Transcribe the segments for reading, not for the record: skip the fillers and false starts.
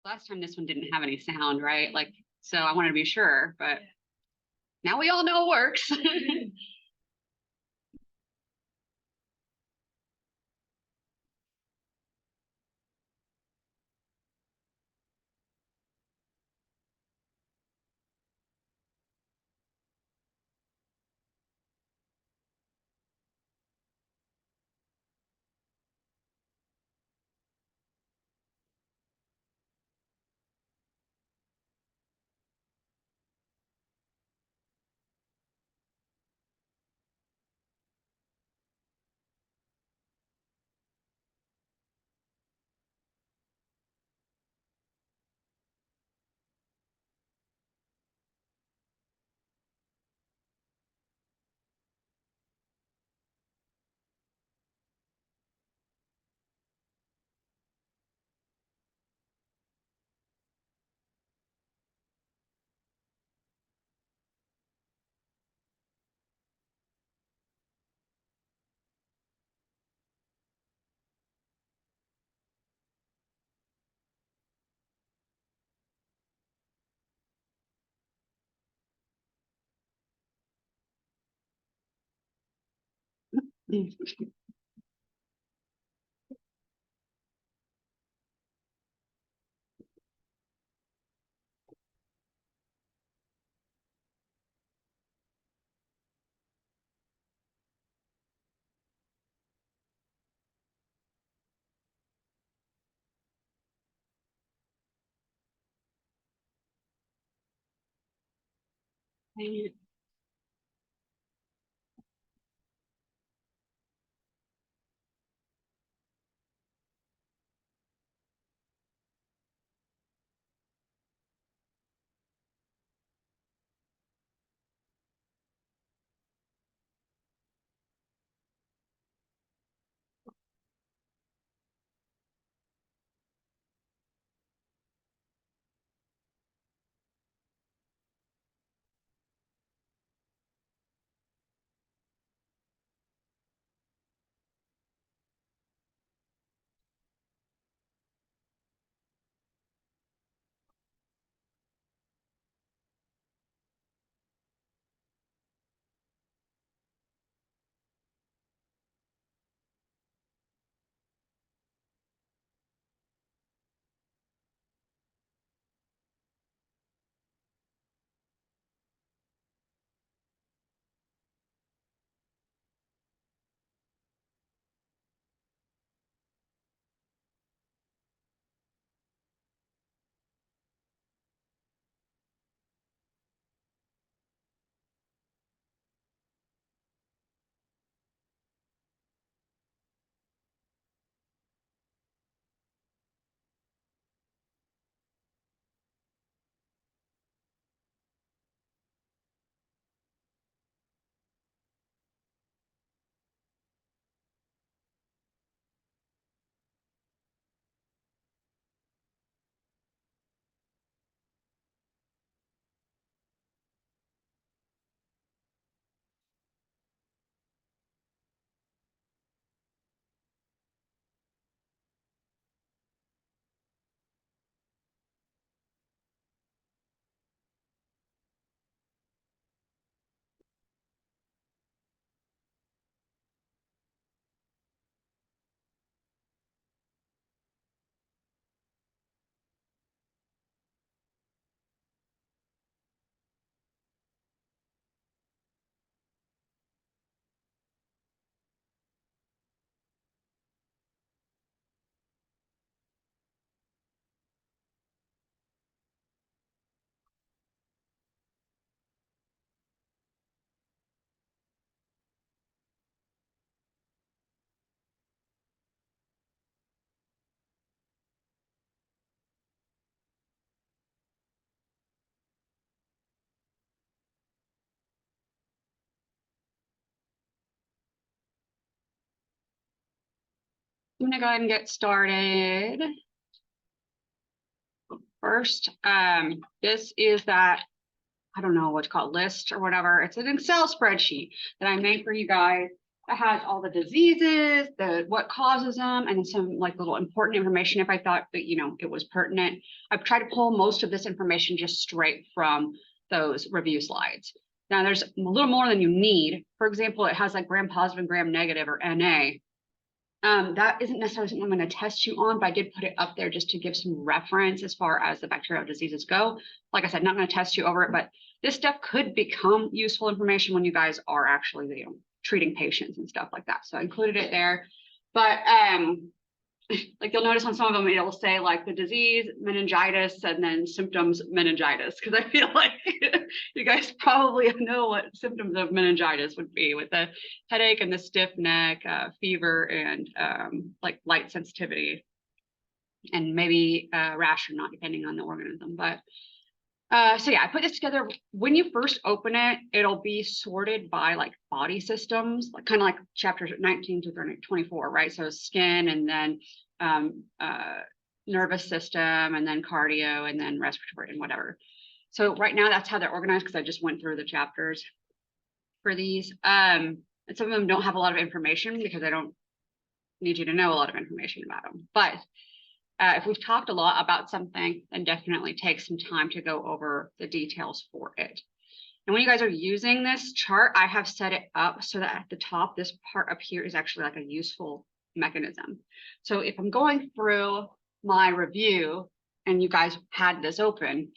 last time this one didn't have any sound, right? Like, so I wanted to be sure, but now we all know it works. I'm gonna go ahead and get started. First, this is that, I don't know what to call it, list or whatever. It's an Excel spreadsheet that I made for you guys that has all the diseases, what causes them, and then some like little important information if I thought that, you know, it was pertinent. I've tried to pull most of this information just straight from those review slides. Now there's a little more than you need. For example, it has like gram positive and gram negative, or NA. That isn't necessarily something I'm going to test you on, but I did put it up there just to give some reference as far as the bacterial diseases go. Like I said, not going to test you over it, but this stuff could become useful information when you guys are actually, you know, treating patients and stuff like that. So I included it there. But like you'll notice on some of them, it'll say like the disease, meningitis, and then symptoms, meningitis, because I feel like you guys probably know what symptoms of meningitis would be, with the headache and the stiff neck, fever, and like light sensitivity, and maybe rash or not, depending on the organism. But so yeah, I put this together. When you first open it, it'll be sorted by like body systems, like kind of like chapters 19 to 24, right? So skin, and then nervous system, and then cardio, and then respiratory, and whatever. So right now that's how they're organized, because I just went through the chapters for these. And some of them don't have a lot of information because I don't need you to know a lot of information about them. But if we've talked a lot about something, then definitely take some time to go over the details for it. And when you guys are using this chart, I have set it up so that at the top, this part up here is actually like a useful mechanism. So if I'm going through my review and you guys had this open,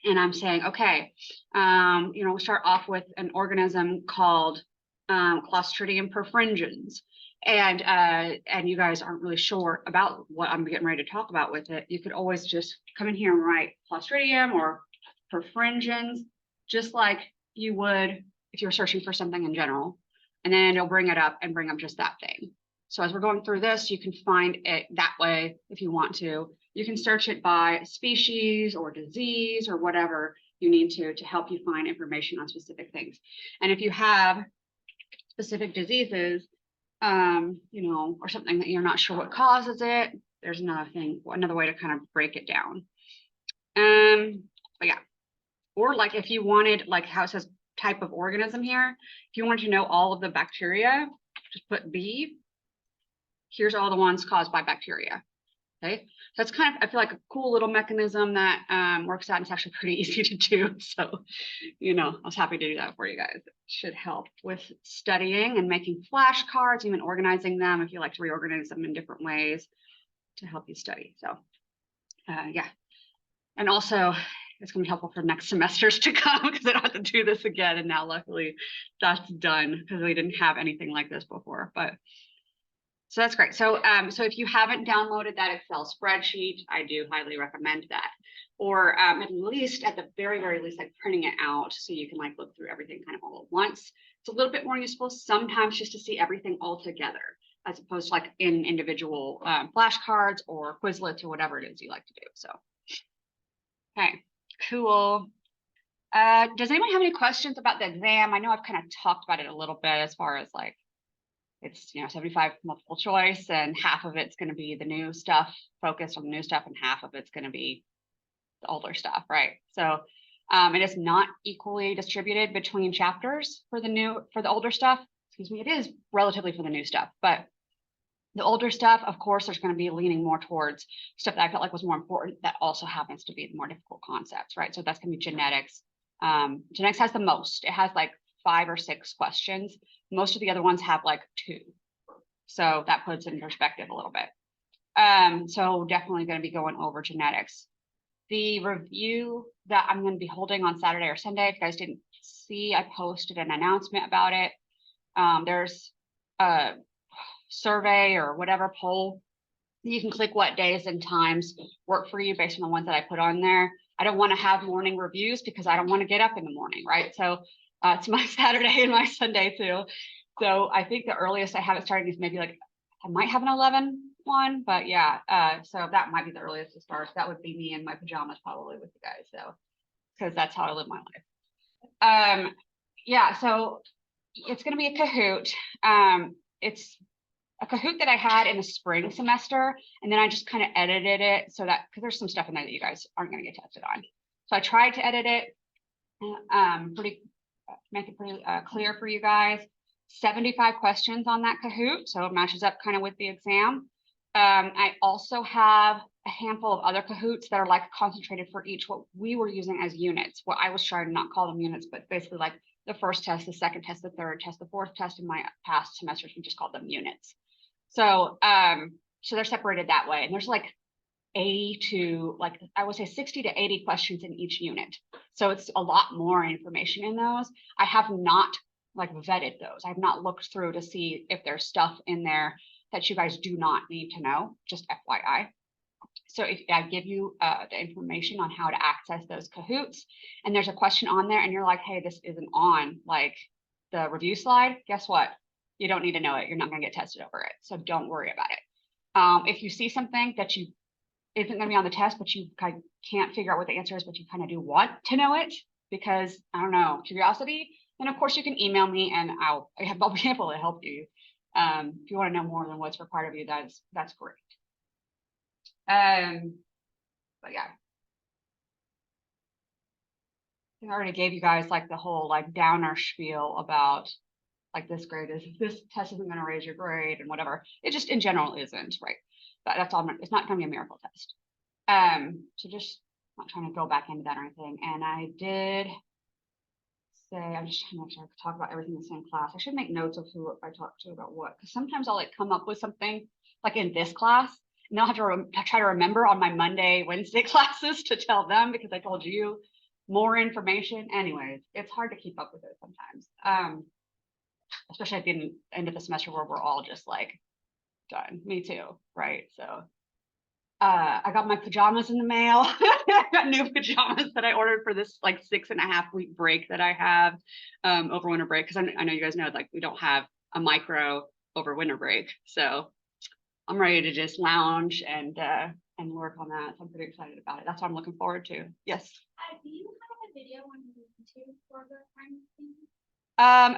and I'm saying, okay, you know, we'll start off with an organism called Clostridium perfringens. And you guys aren't really sure about what I'm getting ready to talk about with it, you could always just come in here and write Clostridium or perfringens, just like you would if you were searching for something in general, and then it'll bring it up and bring up just that thing. So as we're going through this, you can find it that way if you want to. You can search it by species or disease or whatever you need to help you find information on specific things. And if you have specific diseases, you know, or something that you're not sure what causes it, there's another way to kind of break it down. But yeah, or like if you wanted, like how it says type of organism here, if you wanted to know all of the bacteria, just put B. Here's all the ones caused by bacteria. Okay, so that's kind of, I feel like, a cool little mechanism that works out, and it's actually pretty easy to do. So, you know, I was happy to do that for you guys. It should help with studying and making flashcards, even organizing them if you like to reorganize them in different ways to help you study. So, yeah. And also, it's going to be helpful for next semesters to come, because I don't have to do this again. And now, luckily, that's done, because we didn't have anything like this before. But so that's great. So, so if you haven't downloaded that Excel spreadsheet, I do highly recommend that. Or at least, at the very, very least, like printing it out so you can like look through everything kind of all at once. It's a little bit more useful sometimes just to see everything all together, as opposed to like in individual flashcards or Quizlets or whatever it is you like to do. So, okay, cool. Does anyone have any questions about the exam? I know I've kind of talked about it a little bit as far as like, it's, you know, 75 multiple choice, and half of it's going to be the new stuff, focused on the new stuff, and half of it's going to be the older stuff, right? So it is not equally distributed between chapters for the older stuff. Excuse me, it is relatively for the new stuff, but the older stuff, of course, there's going to be leaning more towards stuff that I felt like was more important, that also happens to be the more difficult concepts, right? So that's going to be genetics. Genetics has the most. It has like 5 or 6 questions. Most of the other ones have like 2. So that puts it in perspective a little bit. So definitely going to be going over genetics. The review that I'm going to be holding on Saturday or Sunday, if you guys didn't see, I posted an announcement about it. There's a survey or whatever poll. You can click what days and times work for you based on the ones that I put on there. I don't want to have morning reviews because I don't want to get up in the morning, right? So it's my Saturday and my Sunday too. So I think the earliest I have it starting is maybe like, I might have an 11 one, but yeah. So that might be the earliest to start. That would be me in my pajamas probably with you guys. So, because that's how I live my life. Yeah, so it's going to be a Kahoot. It's a Kahoot that I had in the spring semester, and then I just kind of edited it so that, because there's some stuff in there that you guys aren't going to get tested on. So I tried to edit it, make it pretty clear for you guys. 75 questions on that Kahoot, so it matches up kind of with the exam. I also have a handful of other Kahoots that are like concentrated for each what we were using as units. What I was trying to not call them units, but basically like the first test, the second test, the third test, the fourth test in my past semesters, we just called them units. So, so they're separated that way. And there's like 80 to like, I would say 60 to 80 questions in each unit. So it's a lot more information in those. I have not like vetted those. I've not looked through to see if there's stuff in there that you guys do not need to know, just FYI. So if I give you the information on how to access those Kahoots, and there's a question on there and you're like, hey, this isn't on like the review slide, guess what? You don't need to know it. You're not going to get tested over it. So don't worry about it. If you see something that you isn't going to be on the test, but you kind of can't figure out what the answer is, but you kind of do want to know it because, I don't know, curiosity, then of course you can email me and I'll be able to help you. If you want to know more than what's required of you, that's great. But yeah. I already gave you guys like the whole like downer spiel about like this test isn't going to raise your grade and whatever. It just in general isn't, right? But that's all. It's not going to be a miracle test. So just not trying to go back into that or anything. And I did say, I'm just trying to make sure I can talk about everything in the same class. I should make notes of who I talked to about what, because sometimes I'll like come up with something like in this class, and I'll have to try to remember on my Monday, Wednesday classes to tell them because I told you more information. Anyways, it's hard to keep up with it sometimes, especially at the end of the semester where we're all just like done. Me too, right? So I got my pajamas in the mail. I got new pajamas that I ordered for this like 6.5-week break that I have over winter break, because I know you guys know like we don't have a micro over winter break, so I'm ready to just lounge and work on that. So I'm pretty excited about it. That's what I'm looking forward to. Yes. Do you have a video on YouTube for the kind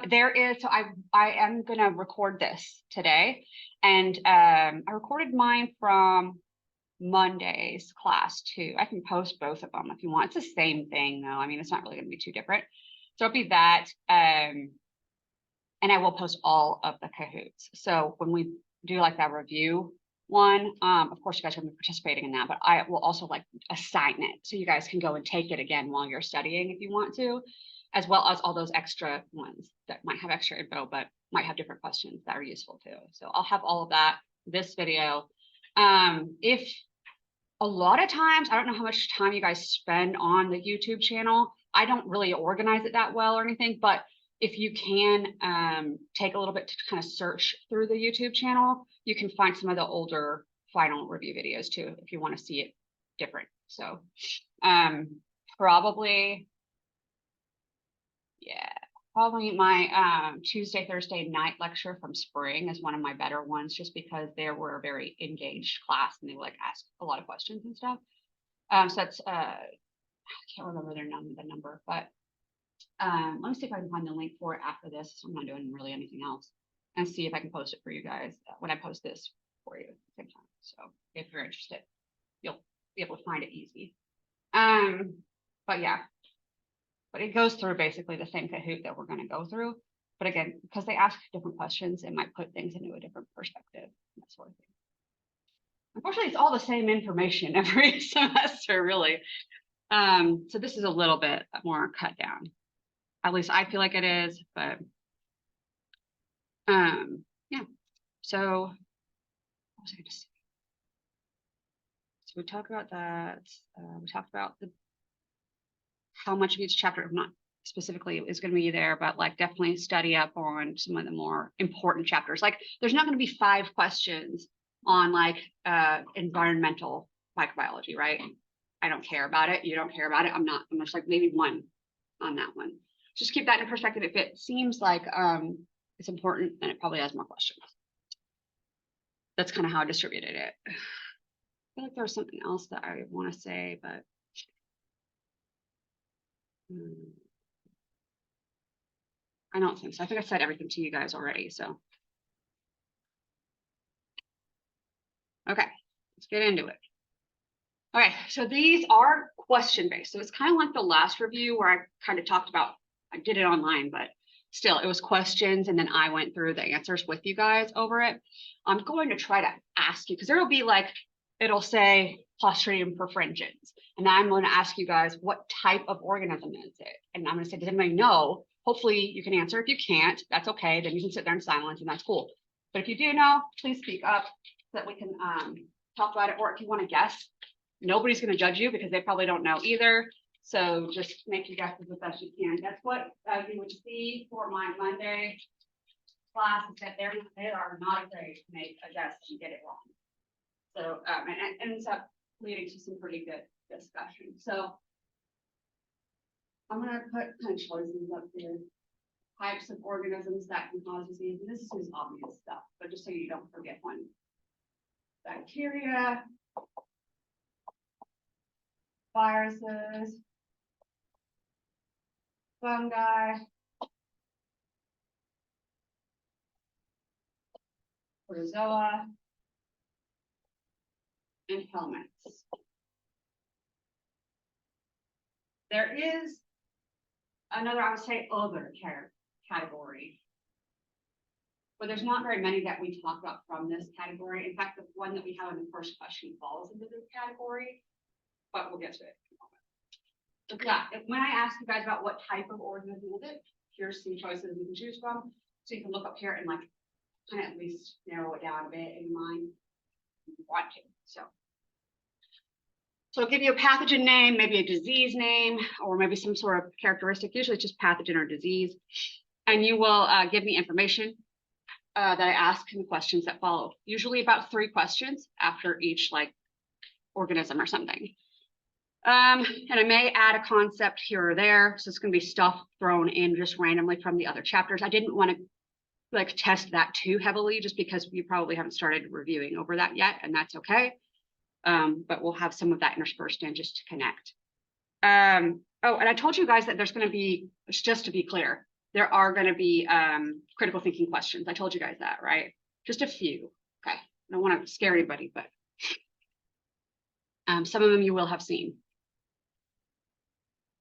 of thing? There is, so I am gonna record this today, and I recorded mine from Monday's class too. I can post both of them if you want. It's the same thing though. I mean, it's not really going to be too different. So it'll be that. And I will post all of the Kahoots. So when we do like that review one, of course you guys are going to be participating in that, but I will also like assign it so you guys can go and take it again while you're studying if you want to, as well as all those extra ones that might have extra info, but might have different questions that are useful too. So I'll have all of that, this video. If a lot of times, I don't know how much time you guys spend on the YouTube channel. I don't really organize it that well or anything, but if you can take a little bit to kind of search through the YouTube channel, you can find some of the older final review videos too, if you want to see it different. So probably, yeah. Probably my Tuesday, Thursday night lecture from spring is one of my better ones, just because they were a very engaged class and they would like ask a lot of questions and stuff. So that's I can't remember the number, but let me see if I can find the link for it after this. I'm not doing really anything else, and see if I can post it for you guys when I post this for you at the same time. So if you're interested, you'll be able to find it easy. But yeah. But it goes through basically the same Kahoot that we're going to go through. But again, because they ask different questions, it might put things into a different perspective, that sort of thing. Unfortunately, it's all the same information every semester, really. So this is a little bit more cut down. At least I feel like it is, but yeah. So what was I going to say? So we talked about that. We talked about how much of each chapter, not specifically is going to be there, but like definitely study up on some of the more important chapters. Like there's not going to be 5 questions on like environmental microbiology, right? I don't care about it. You don't care about it. I'm just like maybe 1 on that one. Just keep that in perspective. If it seems like it's important, then it probably has more questions. That's kind of how I distributed it. I feel like there was something else that I want to say, but I don't think so. I think I said everything to you guys already. So, okay, let's get into it. Okay, so these are question based. So it's kind of like the last review where I kind of talked about, I did it online, but still, it was questions, and then I went through the answers with you guys over it. I'm going to try to ask you, because there will be like, it'll say Clostridium perfringens, and I'm going to ask you guys, what type of organism is it? And I'm going to say, does anybody know? Hopefully you can answer. If you can't, that's okay. Then you can sit there in silence, and that's cool. But if you do know, please speak up so that we can talk about it. Or if you want to guess, nobody's going to judge you because they probably don't know either. So just make your guesses as best you can. That's what you would see for my Monday class, is that they are not afraid to make a guess and get it wrong. So and it ends up leading to some pretty good discussion. So I'm gonna put kind of choices up here. Types of organisms that can cause disease. And this is just obvious stuff, but just so you don't forget one. Bacteria, viruses, fungi, protozoa, and helminths. There is another, I would say, other category, but there's not very many that we talk about from this category. In fact, the one that we have in the first question falls into this category, but we'll get to it in a moment. So yeah, when I ask you guys about what type of organism is it, here's some choices you can choose from. So you can look up here and like kind of at least narrow it down a bit in your mind if you want to. So it'll give you a pathogen name, maybe a disease name, or maybe some sort of characteristic, usually just pathogen or disease. And you will give me information that I ask in the questions that follow, usually about 3 questions after each like organism or something. And I may add a concept here or there. So it's going to be stuff thrown in just randomly from the other chapters. I didn't want to like test that too heavily just because you probably haven't started reviewing over that yet, and that's okay. But we'll have some of that interspersed in just to connect. Oh, and I told you guys that there's going to be, just to be clear, there are going to be critical thinking questions. I told you guys that, right? Just a few. Okay. I don't want to scare anybody, but some of them you will have seen.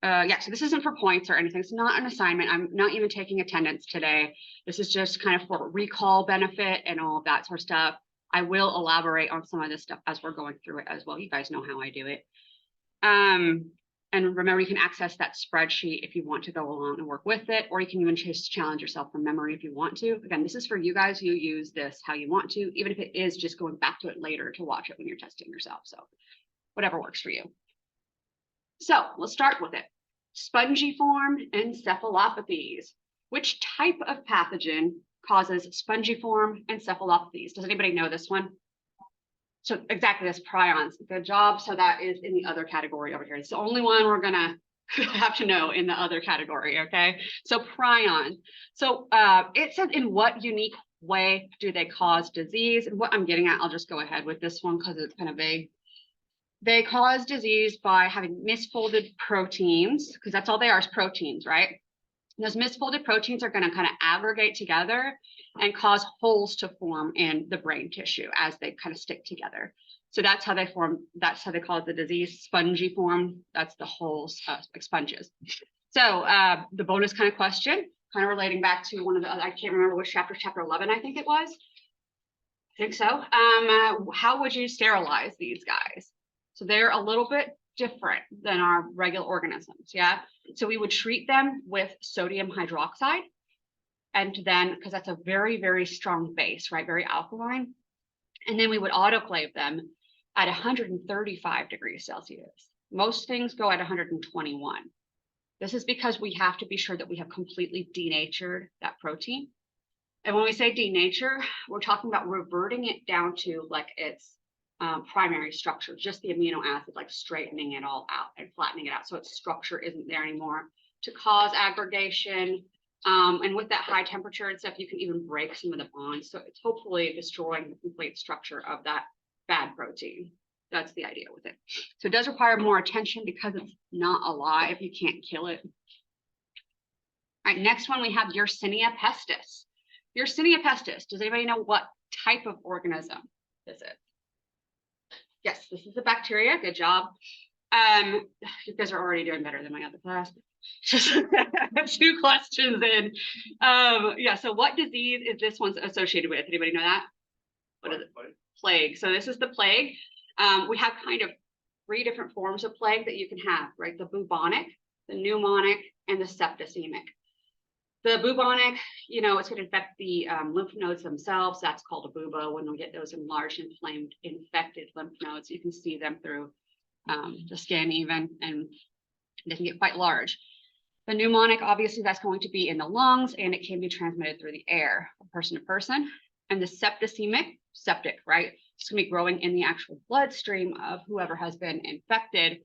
Yeah, so this isn't for points or anything. It's not an assignment. I'm not even taking attendance today. This is just kind of for recall benefit and all of that sort of stuff. I will elaborate on some of this stuff as we're going through it as well. You guys know how I do it. And remember, you can access that spreadsheet if you want to go along and work with it, or you can even just challenge yourself from memory if you want to. Again, this is for you guys. You use this how you want to, even if it is just going back to it later to watch it when you're testing yourself. So whatever works for you. So let's start with it. Spongiform encephalopathies. Which type of pathogen causes spongiform encephalopathies? Does anybody know this one? So exactly, this prions. Good job. So that is in the other category over here. It's the only one we're gonna have to know in the other category. Okay. So prions. So it said, in what unique way do they cause disease? And what I'm getting at, I'll just go ahead with this one because it's kind of vague. They cause disease by having misfolded proteins, because that's all they are, is proteins, right? And those misfolded proteins are going to kind of aggregate together and cause holes to form in the brain tissue as they kind of stick together. So that's how they form. That's how they call it the disease, spongiform. That's the holes, like sponges. So the bonus kind of question, kind of relating back to one of the other, I can't remember which chapter, chapter 11, I think it was. I think so. How would you sterilize these guys? So they're a little bit different than our regular organisms, yeah? So we would treat them with sodium hydroxide, and then, because that's a very, very strong base, right? Very alkaline. And then we would autoclave them at 135 degrees Celsius. Most things go at 121. This is because we have to be sure that we have completely denatured that protein. And when we say denature, we're talking about reverting it down to like its primary structure, just the amino acid, like straightening it all out and flattening it out so its structure isn't there anymore to cause aggregation. And with that high temperature and stuff, you can even break some of the bonds. So it's hopefully destroying the complete structure of that bad protein. That's the idea with it. So it does require more attention because it's not alive. You can't kill it. All right, next one we have Yersinia pestis. Yersinia pestis. Does anybody know what type of organism this is? Yes, this is a bacteria. Good job. You guys are already doing better than my other class. Just 2 questions in. Yeah, so what disease is this one associated with? Anybody know that? What is it? Plague. So this is the plague. We have kind of 3 different forms of plague that you can have, right? The bubonic, the pneumonic, and the septicemic. The bubonic, you know, it's going to infect the lymph nodes themselves. That's called a bubo. When we get those enlarged, inflamed, infected lymph nodes, you can see them through the skin even, and they can get quite large. The pneumonic, obviously, that's going to be in the lungs, and it can be transmitted through the air from person to person. And the septicemic, septic, right? It's going to be growing in the actual bloodstream of whoever has been infected.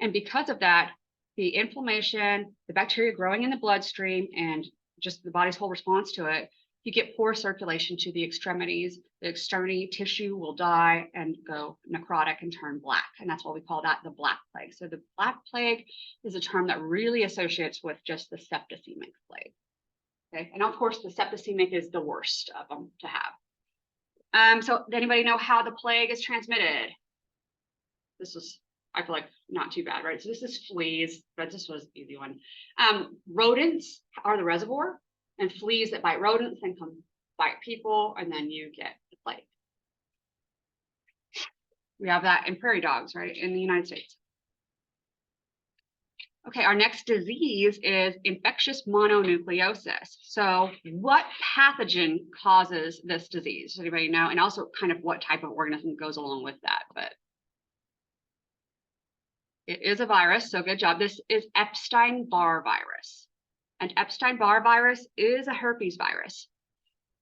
And because of that, the inflammation, the bacteria growing in the bloodstream, and just the body's whole response to it, you get poor circulation to the extremities. The extremity tissue will die and go necrotic and turn black. And that's why we call that the black plague. So the black plague is a term that really associates with just the septicemic plague. Okay, and of course, the septicemic is the worst of them to have. So does anybody know how the plague is transmitted? This was, I feel like, not too bad, right? So this is fleas, but this was an easy one. Rodents are the reservoir, and fleas that bite rodents then come bite people, and then you get the plague. We have that in prairie dogs, right, in the United States. Okay, our next disease is infectious mononucleosis. So what pathogen causes this disease? Does anybody know? And also kind of what type of organism goes along with that, but it is a virus, so good job. This is Epstein-Barr virus. And Epstein-Barr virus is a herpes virus.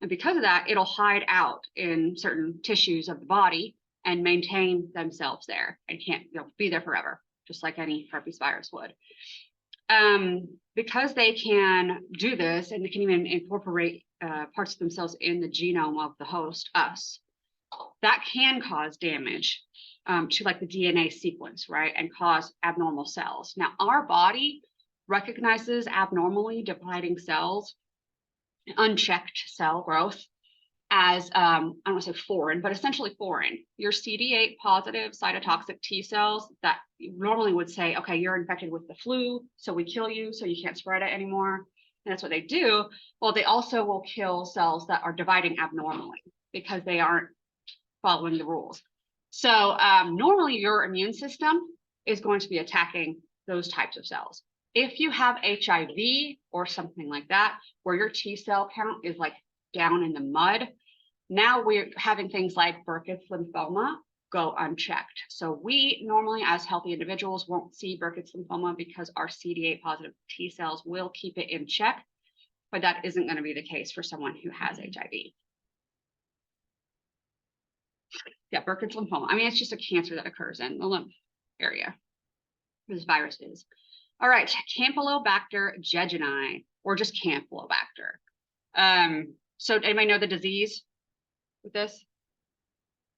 And because of that, it'll hide out in certain tissues of the body and maintain themselves there and can't, be there forever, just like any herpes virus would. Because they can do this, and they can even incorporate parts of themselves in the genome of the host, us, that can cause damage to like the DNA sequence, right? And cause abnormal cells. Now, our body recognizes abnormally dividing cells, unchecked cell growth, as I don't want to say foreign, but essentially foreign. Your CD8 positive cytotoxic T cells that normally would say, okay, you're infected with the flu, so we kill you so you can't spread it anymore. And that's what they do. Well, they also will kill cells that are dividing abnormally because they aren't following the rules. So normally your immune system is going to be attacking those types of cells. If you have HIV or something like that, where your T cell count is like down in the mud, now we're having things like Burkitt's lymphoma go unchecked. So we normally, as healthy individuals, won't see Burkitt's lymphoma because our CD8 positive T cells will keep it in check, but that isn't going to be the case for someone who has HIV. Yeah, Burkitt's lymphoma. I mean, it's just a cancer that occurs in the lymph area. This virus is. All right, Campylobacter jejuni, or just Campylobacter. So anybody know the disease with this?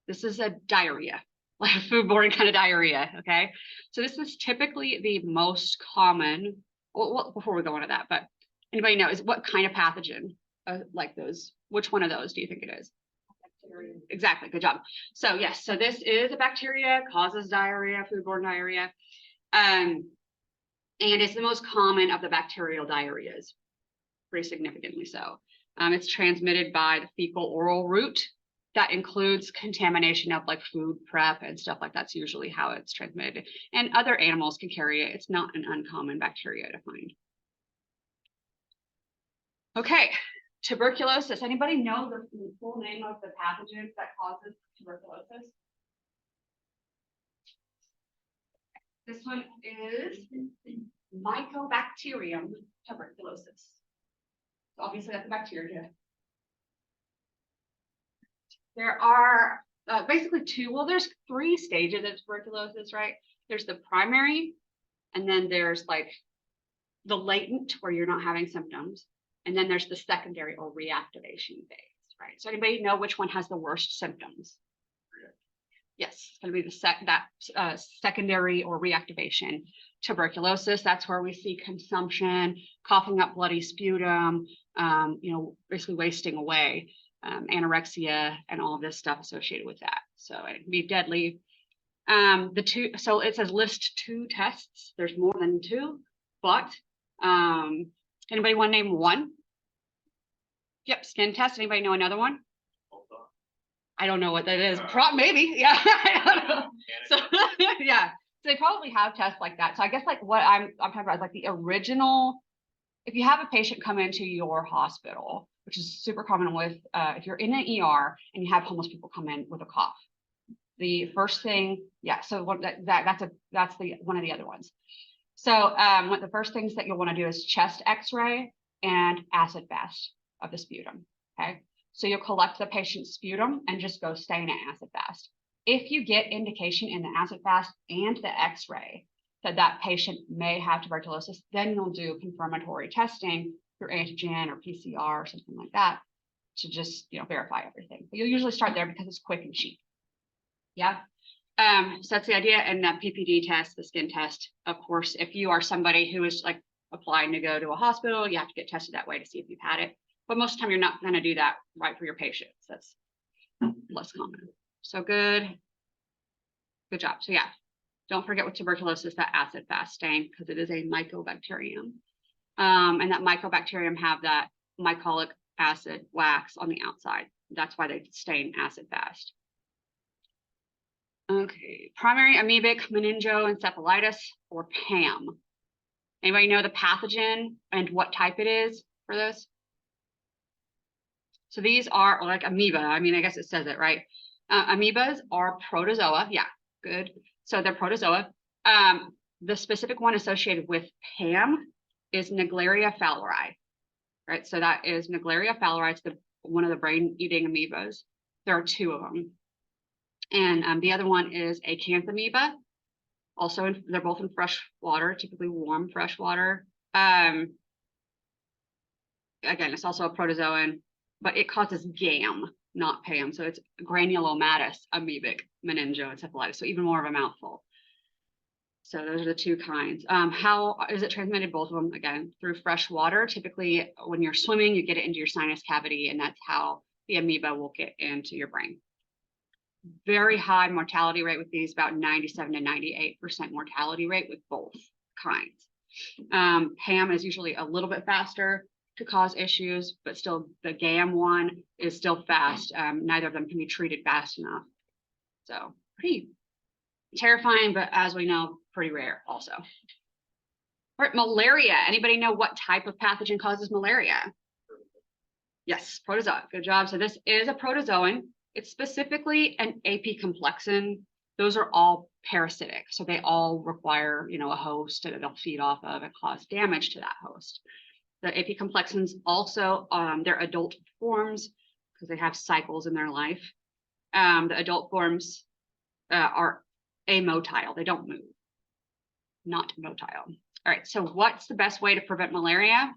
This is a diarrhea, like a foodborne kind of diarrhea, okay? So this is typically the most common, well, before we go into that, but anybody know, is what kind of pathogen, like those, which one of those do you think it is? Bacteria. Exactly, good job. So yes, so this is a bacteria, causes diarrhea, foodborne diarrhea. And it's the most common of the bacterial diarrheas, pretty significantly so. It's transmitted by the fecal oral route. That includes contamination of like food prep and stuff like that's usually how it's transmitted. And other animals can carry it. It's not an uncommon bacteria to find. Okay, tuberculosis. Anybody know the full name of the pathogen that causes tuberculosis? This one is Mycobacterium tuberculosis. So obviously that's a bacteria. There are basically there's 3 stages of tuberculosis, right? There's the primary, and then there's like the latent where you're not having symptoms. And then there's the secondary or reactivation phase, right? So anybody know which one has the worst symptoms? Yes, it's going to be the secondary or reactivation tuberculosis. That's where we see consumption, coughing up bloody sputum, basically wasting away, anorexia, and all of this stuff associated with that. So it can be deadly. So it says list 2 tests. There's more than 2, but Anybody want to name one? Yep, skin test. Anybody know another one? I don't know what that is. Maybe, yeah. I don't know. So yeah, so they probably have tests like that. So I guess like what I'm talking about is like the original. If you have a patient come into your hospital, which is super common with if you're in an ER and you have homeless people come in with a cough, the first thing, yeah. So what that's the one of the other ones. So what the first things that you'll want to do is chest X-ray and acid fast of the sputum. Okay. So you'll collect the patient's sputum and just go stain it acid fast. If you get indication in the acid fast and the X-ray that that patient may have tuberculosis, then you'll do confirmatory testing through antigen or PCR or something like that to just, verify everything. But you'll usually start there because it's quick and cheap. Yeah. So that's the idea. And that PPD test, the skin test, of course, if you are somebody who is like applying to go to a hospital, you have to get tested that way to see if you've had it. But most of the time, you're not going to do that right for your patients. That's less common. So good job. So yeah, don't forget with tuberculosis, that acid fast stain, because it is a mycobacterium. And that mycobacterium have that mycolic acid wax on the outside. That's why they stain acid fast. Okay, primary amoebic meningoencephalitis, or PAM. Anybody know the pathogen and what type it is for this? So these are like amoeba. I mean, I guess it says it, right? Amoebas are protozoa. Yeah, good. So they're protozoa. The specific one associated with PAM is Naegleria fowleri, right? So that is Naegleria fowleri. It's one of the brain-eating amoebas. There are two of them. And the other one is acanthamoeba. Also, they're both in fresh water, typically warm fresh water. Again, it's also a protozoan, but it causes GAM, not PAM. So it's granulomatous amoebic meningoencephalitis. So even more of a mouthful. So those are the two kinds. How is it transmitted? Both of them, again, through fresh water. Typically, when you're swimming, you get it into your sinus cavity, and that's how the amoeba will get into your brain. Very high mortality rate with these, about 97 to 98% mortality rate with both kinds. PAM is usually a little bit faster to cause issues, but still the GAM one is still fast. Neither of them can be treated fast enough. So pretty terrifying, but as we know, pretty rare also. All right, malaria. Anybody know what type of pathogen causes malaria? Yes, protozoa. Good job. So this is a protozoan. It's specifically an apicomplexan. Those are all parasitic. So they all require, a host that they'll feed off of and cause damage to that host. The apicomplexans also, they're adult forms because they have cycles in their life. The adult forms are amotile. They don't move. Not motile. All right. So what's the best way to prevent malaria?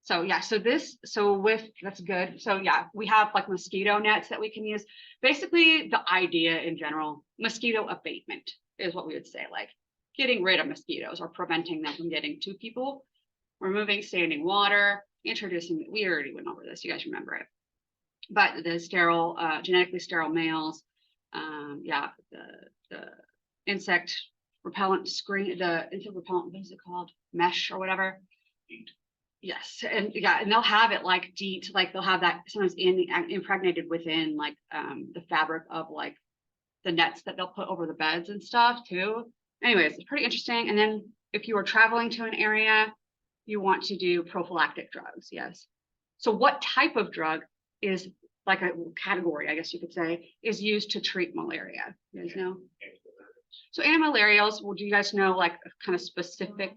So yeah, that's good. So yeah, we have like mosquito nets that we can use. Basically, the idea in general, mosquito abatement is what we would say, like getting rid of mosquitoes or preventing them from getting to people, removing standing water, introducing, we already went over this, you guys remember it. But the sterile, genetically sterile males, yeah, the insect repellent screen, the insect repellent, what is it called? Mesh or whatever. Yes, and yeah, and they'll have it like DEET, like they'll have that sometimes impregnated within like the fabric of like the nets that they'll put over the beds and stuff too. Anyways, it's pretty interesting. And then if you are traveling to an area, you want to do prophylactic drugs. Yes. So what type of drug is like a category, I guess you could say, is used to treat malaria? You guys know? So antimalarials, well, do you guys know like a kind of specific?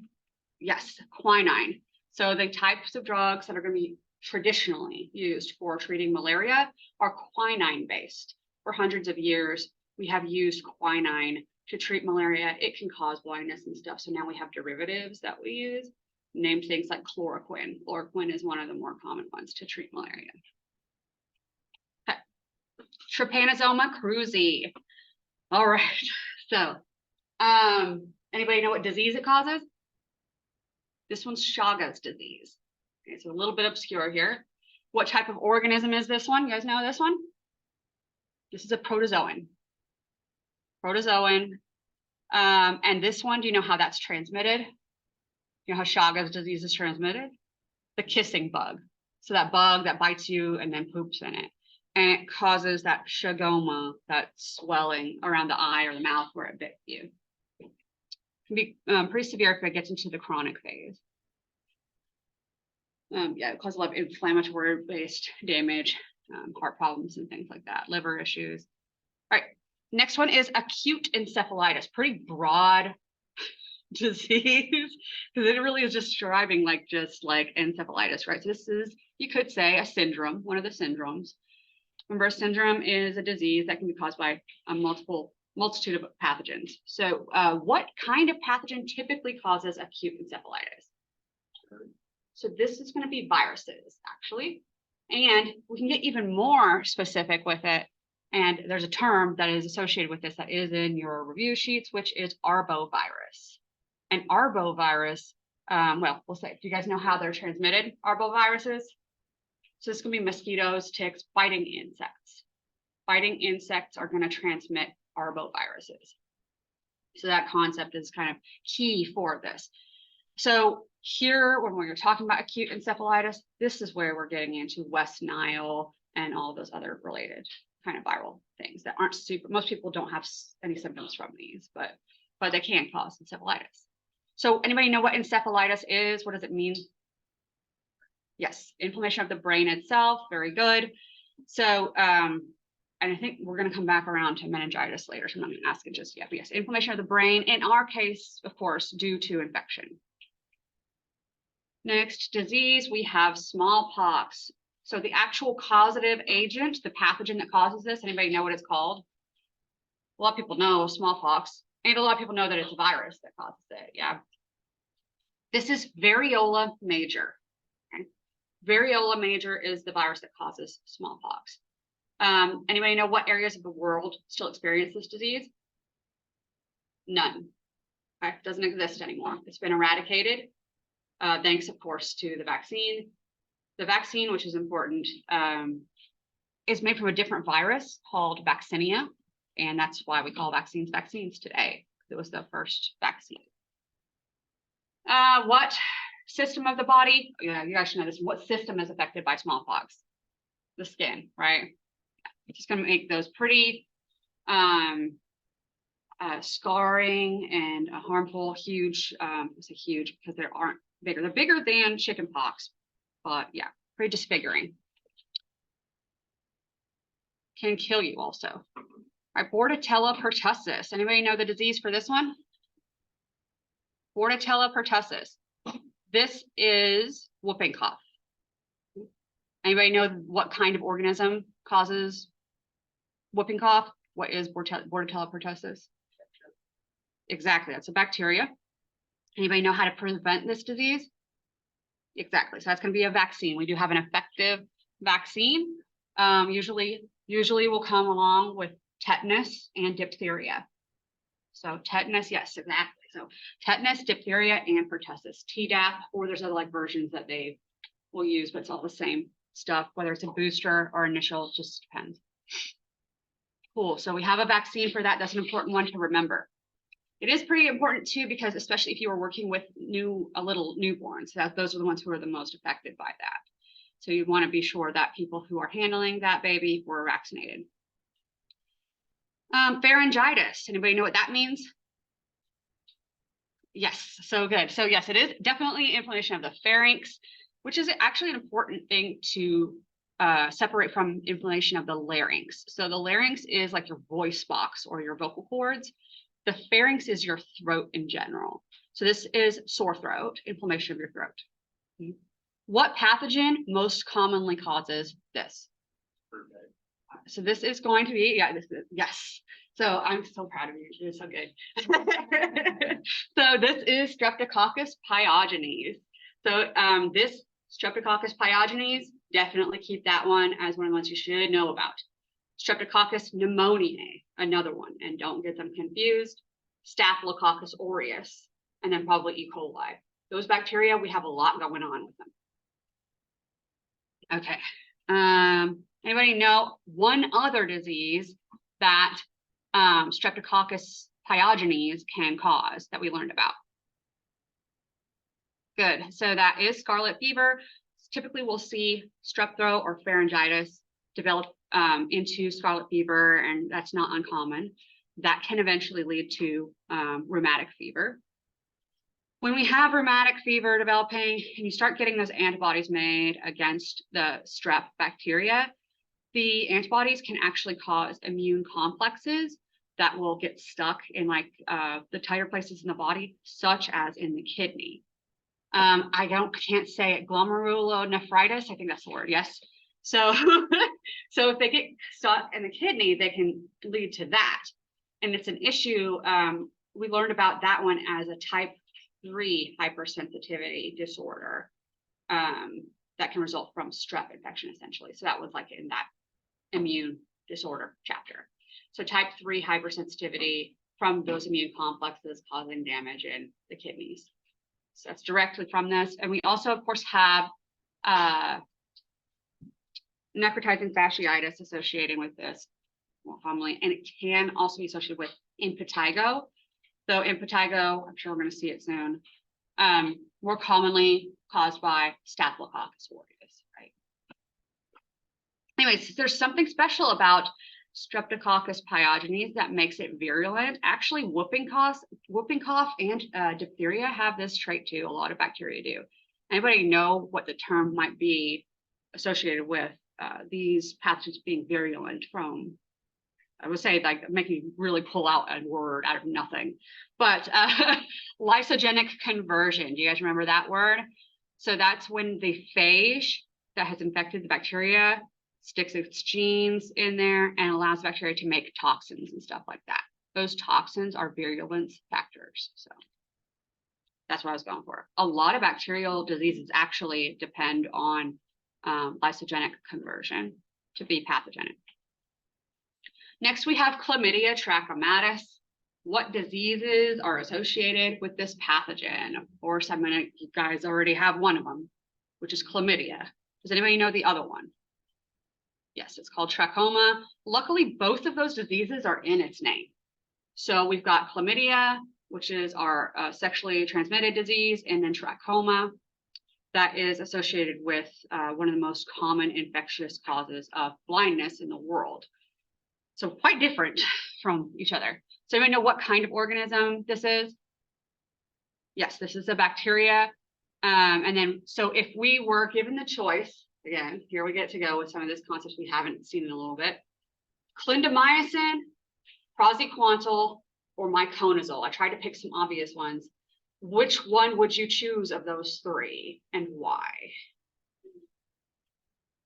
Yes, quinine. So the types of drugs that are going to be traditionally used for treating malaria are quinine based. For hundreds of years, we have used quinine to treat malaria. It can cause blindness and stuff. So now we have derivatives that we use, named things like chloroquine. Chloroquine is one of the more common ones to treat malaria. Okay. Trypanosoma cruzi. All right. So, anybody know what disease it causes? This one's Chagas disease. Okay, so a little bit obscure here. What type of organism is this one? You guys know this one? This is a protozoan. Protozoan. And this one, do you know how that's transmitted? You know how Chagas disease is transmitted? The kissing bug. So that bug that bites you and then poops in it. And it causes that chagoma, that swelling around the eye or the mouth where it bit you. It can be pretty severe if it gets into the chronic phase. Yeah, it causes a lot of inflammatory-based damage, heart problems and things like that, liver issues. All right, next one is acute encephalitis, pretty broad disease, because it really is just describing just like encephalitis, right? So this is, you could say, a syndrome, one of the syndromes. Remember, a syndrome is a disease that can be caused by a multitude of pathogens. So what kind of pathogen typically causes acute encephalitis? So this is going to be viruses, actually. And we can get even more specific with it. And there's a term that is associated with this that is in your review sheets, which is arbovirus. And arbovirus, well, we'll say, do you guys know how they're transmitted, arboviruses? So this can be mosquitoes, ticks, biting insects. Biting insects are going to transmit arboviruses. So that concept is kind of key for this. So here, when we're talking about acute encephalitis, this is where we're getting into West Nile and all those other related kind of viral things that aren't super, most people don't have any symptoms from these, but they can cause encephalitis. So anybody know what encephalitis is? What does it mean? Yes, inflammation of the brain itself. Very good. So, and I think we're going to come back around to meningitis later, so I'm not going to ask it just yet. But yes, inflammation of the brain, in our case, of course, due to infection. Next disease, we have smallpox. So the actual causative agent, the pathogen that causes this, anybody know what it's called? A lot of people know smallpox, and a lot of people know that it's a virus that causes it. Yeah. This is variola major. Okay. Variola major is the virus that causes smallpox. Anybody know what areas of the world still experience this disease? None. Okay. It doesn't exist anymore. It's been eradicated, thanks, of course, to the vaccine. The vaccine, which is important, is made from a different virus called vaccinia, and that's why we call vaccines vaccines today. It was the first vaccine. What system of the body? Yeah, you guys should know this. What system is affected by smallpox? The skin, right? It's just going to make those pretty scarring and harmful, huge. I say huge because they aren't bigger. They're bigger than chickenpox, but yeah, pretty disfiguring. Can kill you also. All right, Bordetella pertussis. Anybody know the disease for this one? Bordetella pertussis. This is whooping cough. Anybody know what kind of organism causes whooping cough? What is Bordetella pertussis? Exactly, that's a bacteria. Anybody know how to prevent this disease? Exactly, so that's going to be a vaccine. We do have an effective vaccine. Usually will come along with tetanus and diphtheria. So tetanus, yes, exactly. So tetanus, diphtheria, and pertussis, Tdap, or there's other versions that they will use, but it's all the same stuff, whether it's a booster or initial, just depends. Cool, so we have a vaccine for that. That's an important one to remember. It is pretty important too, because especially if you are working with little newborns, those are the ones who are the most affected by that. So you want to be sure that people who are handling that baby were vaccinated. Pharyngitis, anybody know what that means? Yes, so good. So yes, it is definitely inflammation of the pharynx, which is actually an important thing to separate from inflammation of the larynx. So the larynx is like your voice box or your vocal cords. The pharynx is your throat in general. So this is sore throat, inflammation of your throat. Okay. What pathogen most commonly causes this? So this is going to be, yes. So I'm so proud of you. You're so good. So this is Streptococcus pyogenes. So this Streptococcus pyogenes, definitely keep that one as one of the ones you should know about. Streptococcus pneumoniae, another one, and don't get them confused. Staphylococcus aureus, and then probably E. coli. Those bacteria, we have a lot going on with them. Okay. Anybody know one other disease that Streptococcus pyogenes can cause that we learned about? Good. So that is scarlet fever. Typically, we'll see strep throat or pharyngitis develop into scarlet fever, and that's not uncommon. That can eventually lead to rheumatic fever. When we have rheumatic fever developing and you start getting those antibodies made against the strep bacteria, the antibodies can actually cause immune complexes that will get stuck in like the tighter places in the body, such as in the kidney. I can't say it, glomerulonephritis, I think that's the word, yes. So, so if they get stuck in the kidney, they can lead to that. And it's an issue, we learned about that one as a type 3 hypersensitivity disorder that can result from strep infection, essentially. So that was like in that immune disorder chapter. So type 3 hypersensitivity from those immune complexes causing damage in the kidneys. So that's directly from this. And we also, of course, have necrotizing fasciitis associated with this more commonly, and it can also be associated with impetigo. So impetigo, I'm sure we're going to see it soon, more commonly caused by Staphylococcus aureus, right? Anyways, there's something special about Streptococcus pyogenes that makes it virulent. Actually, whooping cough and diphtheria have this trait too. A lot of bacteria do. Anybody know what the term might be associated with these pathogens being virulent from? I would say like making you really pull out a word out of nothing, but lysogenic conversion. Do you guys remember that word? So that's when the phage that has infected the bacteria sticks its genes in there and allows bacteria to make toxins and stuff like that. Those toxins are virulence factors. So that's what I was going for. A lot of bacterial diseases actually depend on lysogenic conversion to be pathogenic. Next, we have chlamydia trachomatis. What diseases are associated with this pathogen? Of course, you guys already have one of them, which is chlamydia. Does anybody know the other one? Yes, it's called trachoma. Luckily, both of those diseases are in its name. So we've got chlamydia, which is our sexually transmitted disease, and then trachoma that is associated with one of the most common infectious causes of blindness in the world. So quite different from each other. So anybody know what kind of organism this is? Yes, this is a bacteria. And then, so if we were given the choice, again, here we get to go with some of these concepts we haven't seen in a little bit. Clindamycin, praziquantel, or miconazole. I tried to pick some obvious ones. Which one would you choose of those three and why?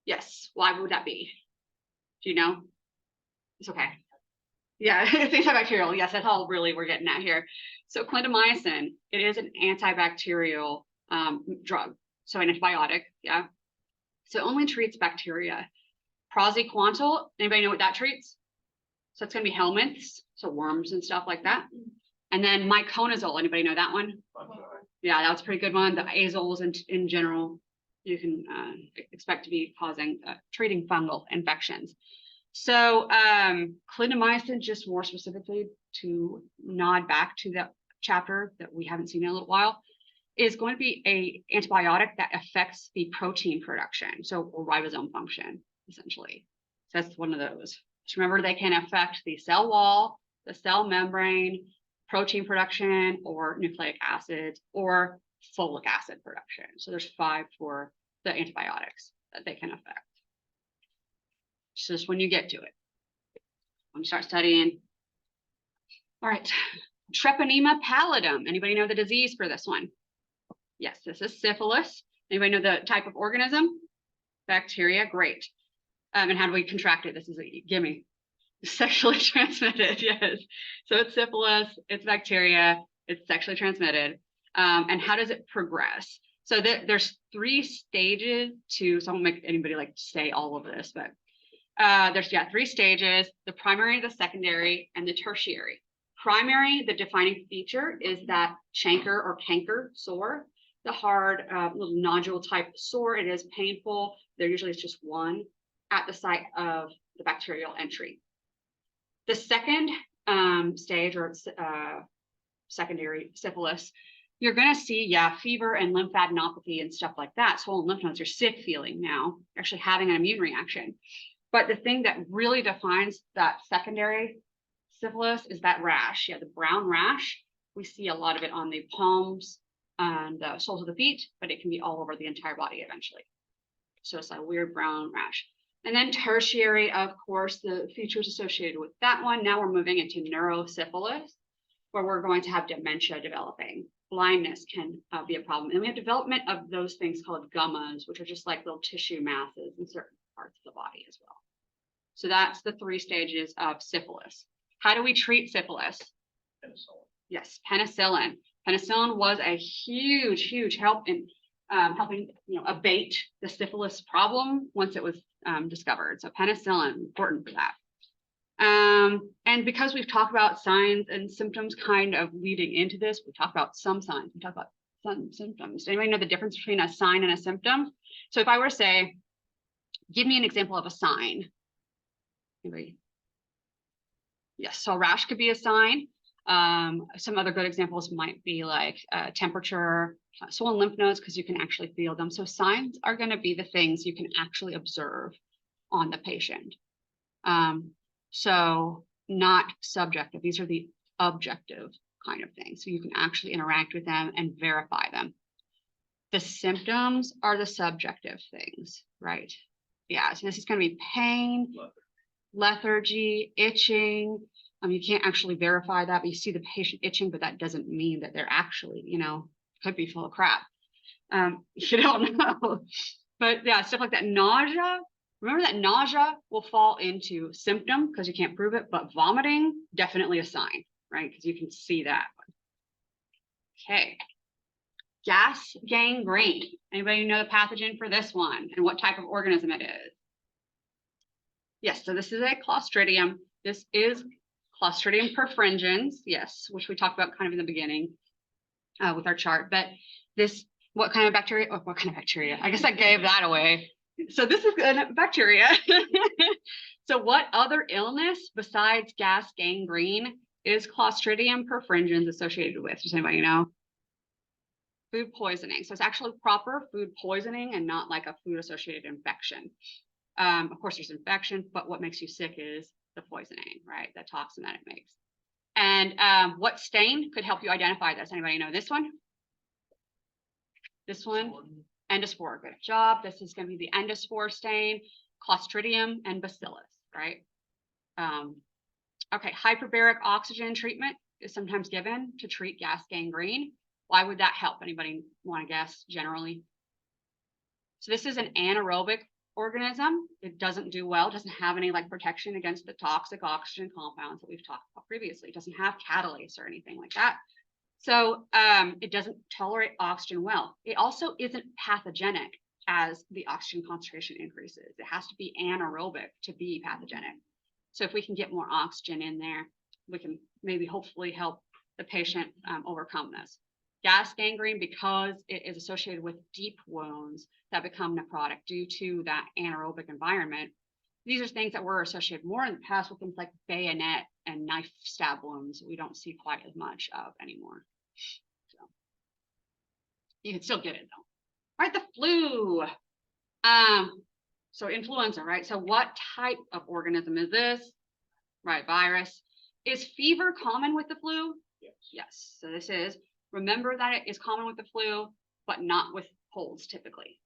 Yes, why would that be? Do you know? It's okay. Yeah, it's antibacterial. Yes, that's all really we're getting at here. So clindamycin, it is an antibacterial drug. So an antibiotic, yeah. So it only treats bacteria. Praziquantel, anybody know what that treats? So it's going to be helminths, so worms and stuff like that. And then miconazole, anybody know that one? Yeah, that was a pretty good one. The azoles in general, you can expect to be treating fungal infections. So clindamycin, just more specifically to nod back to that chapter that we haven't seen in a little while, is going to be a antibiotic that affects the protein production, so or ribosome function, essentially. So that's one of those. Just remember, they can affect the cell wall, the cell membrane, protein production, or nucleic acids, or folic acid production. So there's 5 for the antibiotics that they can affect. It's just when you get to it, when you start studying. All right, Treponema pallidum. Anybody know the disease for this one? Yes, this is syphilis. Anybody know the type of organism? Bacteria, great. And how do we contract it? This is a gimme. Sexually transmitted, yes. So it's syphilis, it's bacteria, it's sexually transmitted. And how does it progress? So there's 3 stages to, so I won't make anybody like say all of this, but there's 3 stages: the primary, the secondary, and the tertiary. Primary, the defining feature is that chancre or canker sore, the hard little nodule type sore. It is painful. There usually is just one at the site of the bacterial entry. The second stage, or secondary syphilis, you're going to see, yeah, fever and lymphadenopathy and stuff like that. Swollen lymph nodes, you're sick feeling now, actually having an immune reaction. But the thing that really defines that secondary syphilis is that rash. Yeah, the brown rash. We see a lot of it on the palms and the soles of the feet, but it can be all over the entire body eventually. So it's a weird brown rash. And then tertiary, of course, the features associated with that one. Now we're moving into neurosyphilis, where we're going to have dementia developing. Blindness can be a problem. And we have development of those things called gummas, which are just like little tissue masses in certain parts of the body as well. So that's the 3 stages of syphilis. How do we treat syphilis? Penicillin. Yes, penicillin. Penicillin was a huge, huge help in helping abate the syphilis problem once it was discovered. So penicillin, important for that. And because we've talked about signs and symptoms kind of leading into this, we talk about some signs, we talk about some symptoms. Anybody know the difference between a sign and a symptom? So if I were to say, give me an example of a sign. Anybody? Yes, so rash could be a sign. Some other good examples might be like temperature, swollen lymph nodes, because you can actually feel them. So signs are going to be the things you can actually observe on the patient. So not subjective. These are the objective kind of things. So you can actually interact with them and verify them. The symptoms are the subjective things, right? Yeah, so this is going to be pain, lethargy, itching. You can't actually verify that, but you see the patient itching, but that doesn't mean that they're actually, could be full of crap. You don't know. But yeah, stuff like that. Nausea. Remember that nausea will fall into symptom because you can't prove it, but vomiting, definitely a sign, right? Because you can see that. Okay. Gas gangrene. Anybody know the pathogen for this one and what type of organism it is? Yes, so this is a Clostridium. This is Clostridium perfringens, yes, which we talked about kind of in the beginning with our chart. But this, what kind of bacteria? Oh, what kind of bacteria? I guess I gave that away. So this is bacteria. So what other illness besides gas gangrene is Clostridium perfringens associated with? Does anybody know? Food poisoning. So it's actually proper food poisoning and not like a food associated infection. Of course, there's infection, but what makes you sick is the poisoning, right? The toxin that it makes. And what stain could help you identify this? Anybody know this one? This one? Endospore. Good job. This is going to be the endospore stain, Clostridium and Bacillus, right? Okay, hyperbaric oxygen treatment is sometimes given to treat gas gangrene. Why would that help? Anybody want to guess generally? So this is an anaerobic organism. It doesn't do well. It doesn't have any like protection against the toxic oxygen compounds that we've talked about previously. It doesn't have catalase or anything like that. So it doesn't tolerate oxygen well. It also isn't pathogenic as the oxygen concentration increases. It has to be anaerobic to be pathogenic. So if we can get more oxygen in there, we can maybe hopefully help the patient overcome this. Gas gangrene, because it is associated with deep wounds that become necrotic due to that anaerobic environment. These are things that were associated more in the past with things like bayonet and knife stab wounds we don't see quite as much of anymore. So you can still get it though. All right, the flu. So influenza, right? So what type of organism is this? Right, virus. Is fever common with the flu? Yes. Yes. So this is, remember that it is common with the flu, but not with colds typically.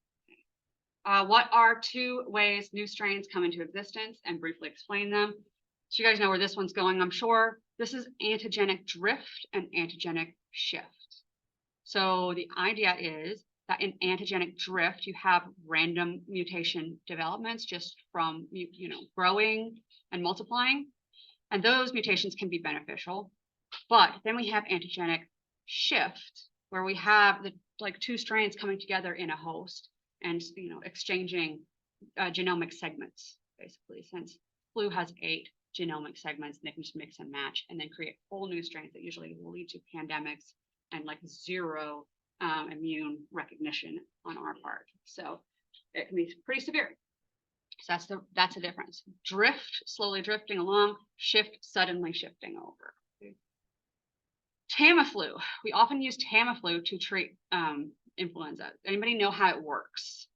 What are 2 ways new strains come into existence, and briefly explain them? So you guys know where this one's going, I'm sure. This is antigenic drift and antigenic shift. So the idea is that in antigenic drift, you have random mutation developments just from growing and multiplying. And those mutations can be beneficial. But then we have antigenic shift, where we have the 2 strains coming together in a host and exchanging genomic segments, basically, since flu has 8 genomic segments, and they can just mix and match and then create whole new strains that usually will lead to pandemics and like 0 immune recognition on our part. So it can be pretty severe. So that's the difference. Drift, slowly drifting along, shift, suddenly shifting over. Tamiflu. We often use Tamiflu to treat influenza. Anybody know how it works?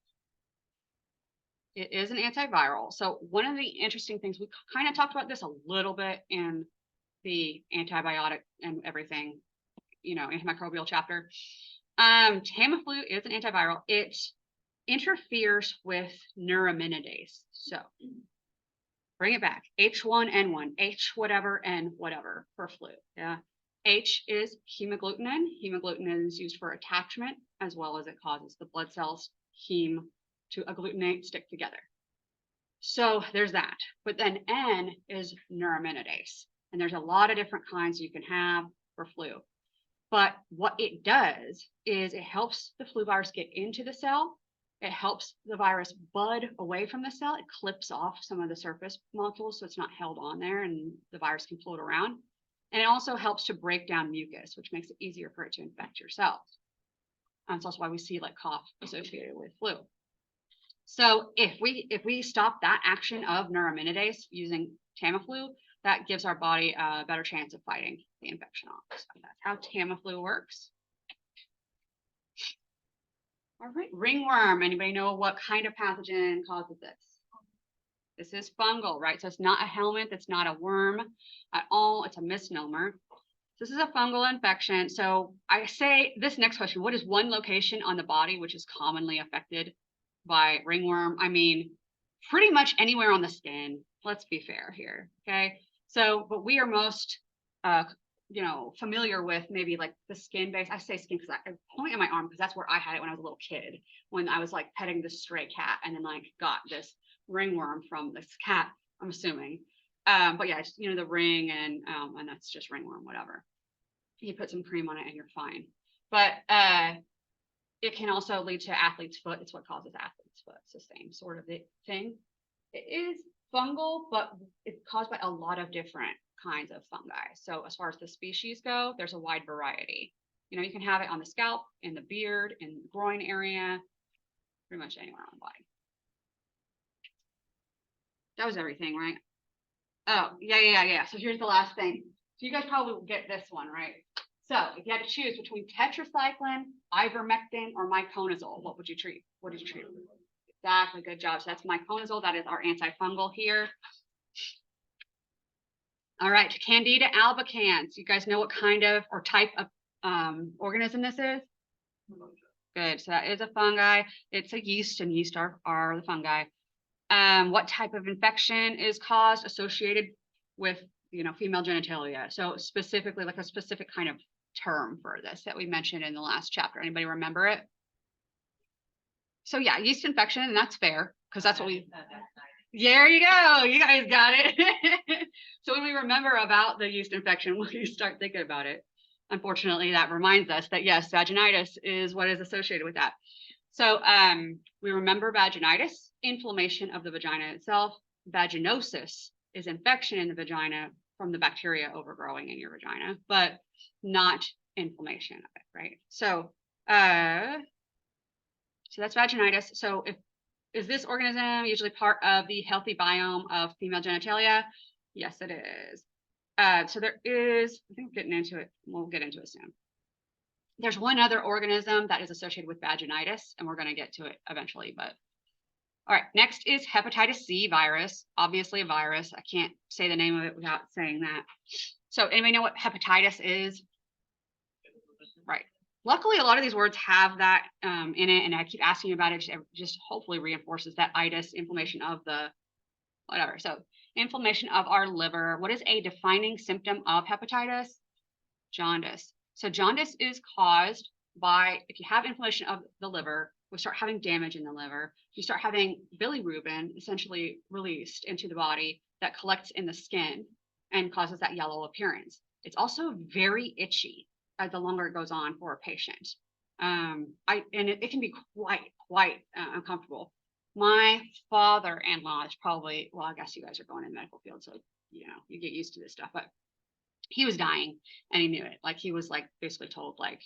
It is an antiviral. So one of the interesting things, we kind of talked about this a little bit in the antibiotic and everything, antimicrobial chapter. Tamiflu is an antiviral. It interferes with neuraminidase. So bring it back. H1N1, H whatever, N whatever for flu. Yeah. H is hemagglutinin. Hemagglutinin is used for attachment as well as it causes the blood cells heme to agglutinate, stick together. So there's that. But then N is neuraminidase. And there's a lot of different kinds you can have for flu. But what it does is it helps the flu virus get into the cell. It helps the virus bud away from the cell. It clips off some of the surface molecules so it's not held on there and the virus can float around. And it also helps to break down mucus, which makes it easier for it to infect your cells. That's also why we see like cough associated with flu. So if we stop that action of neuraminidase using Tamiflu, that gives our body a better chance of fighting the infection off. So that's how Tamiflu works. All right, ringworm. Anybody know what kind of pathogen causes this? This is fungal, right? So it's not a helminth, it's not a worm at all. It's a misnomer. This is a fungal infection. So I say this next question, what is one location on the body which is commonly affected by ringworm? I mean, pretty much anywhere on the skin. Let's be fair here, okay? So, but we are most, familiar with maybe like the skin base. I say skin because I point at my arm because that's where I had it when I was a little kid, when I was like petting this stray cat and then like got this ringworm from this cat, I'm assuming. But yeah, just, the ring and that's just ringworm, whatever. You put some cream on it and you're fine. But it can also lead to athlete's foot. It's what causes athlete's foot. It's the same sort of thing. It is fungal, but it's caused by a lot of different kinds of fungi. So as far as the species go, there's a wide variety. You can have it on the scalp, in the beard, in the groin area, pretty much anywhere on the body. That was everything, right? Oh, yeah. So here's the last thing. So you guys probably will get this one, right? So if you had to choose between tetracycline, ivermectin, or miconazole, what would you treat? What did you treat? Exactly, good job. So that's miconazole. That is our antifungal here. All right, Candida albicans. You guys know what kind of or type of organism this is? Good. So that is a fungi. It's a yeast, and yeast are the fungi. What type of infection is caused associated with female genitalia? So specifically, like a specific kind of term for this that we mentioned in the last chapter. Anybody remember it? So yeah, yeast infection, and that's fair because that's what we. There you go. You guys got it. So when we remember about the yeast infection, we start thinking about it. Unfortunately, that reminds us that yes, vaginitis is what is associated with that. So we remember vaginitis, inflammation of the vagina itself. Vaginosis is infection in the vagina from the bacteria overgrowing in your vagina, but not inflammation of it, right? So that's vaginitis. So is this organism usually part of the healthy biome of female genitalia? Yes, it is. So there is, I think getting into it, we'll get into it soon. There's one other organism that is associated with vaginitis, and we're going to get to it eventually. But all right, next is hepatitis C virus, obviously a virus. I can't say the name of it without saying that. So anybody know what hepatitis is? Right. Luckily, a lot of these words have that in it, and I keep asking you about it. Just hopefully reinforces that itis, inflammation of the whatever. So inflammation of our liver. What is a defining symptom of hepatitis? Jaundice. So jaundice is caused by, if you have inflammation of the liver, we start having damage in the liver. You start having bilirubin essentially released into the body that collects in the skin and causes that yellow appearance. It's also very itchy as the longer it goes on for a patient. And it can be quite uncomfortable. My father-in-law is probably, well, I guess you guys are going in the medical field, so you get used to this stuff, but he was dying and he knew it. Like he was like basically told like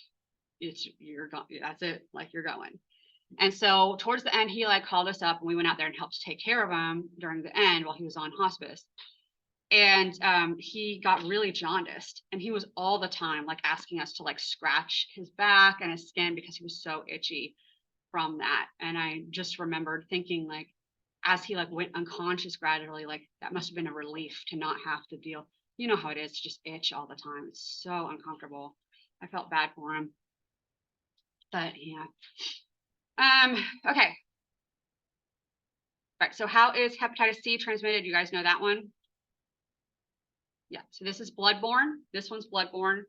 you're going, that's it, like you're going. And so towards the end, he like called us up and we went out there and helped take care of him during the end while he was on hospice. And he got really jaundiced, and he was all the time like asking us to like scratch his back and his skin because he was so itchy from that. And I just remembered thinking like, as he like went unconscious gradually, like that must have been a relief to not have to deal. You know how it is, just itch all the time. It's so uncomfortable. I felt bad for him. But yeah. Okay. Right. So how is hepatitis C transmitted? You guys know that one? Yeah. So this is bloodborne. This one's bloodborne.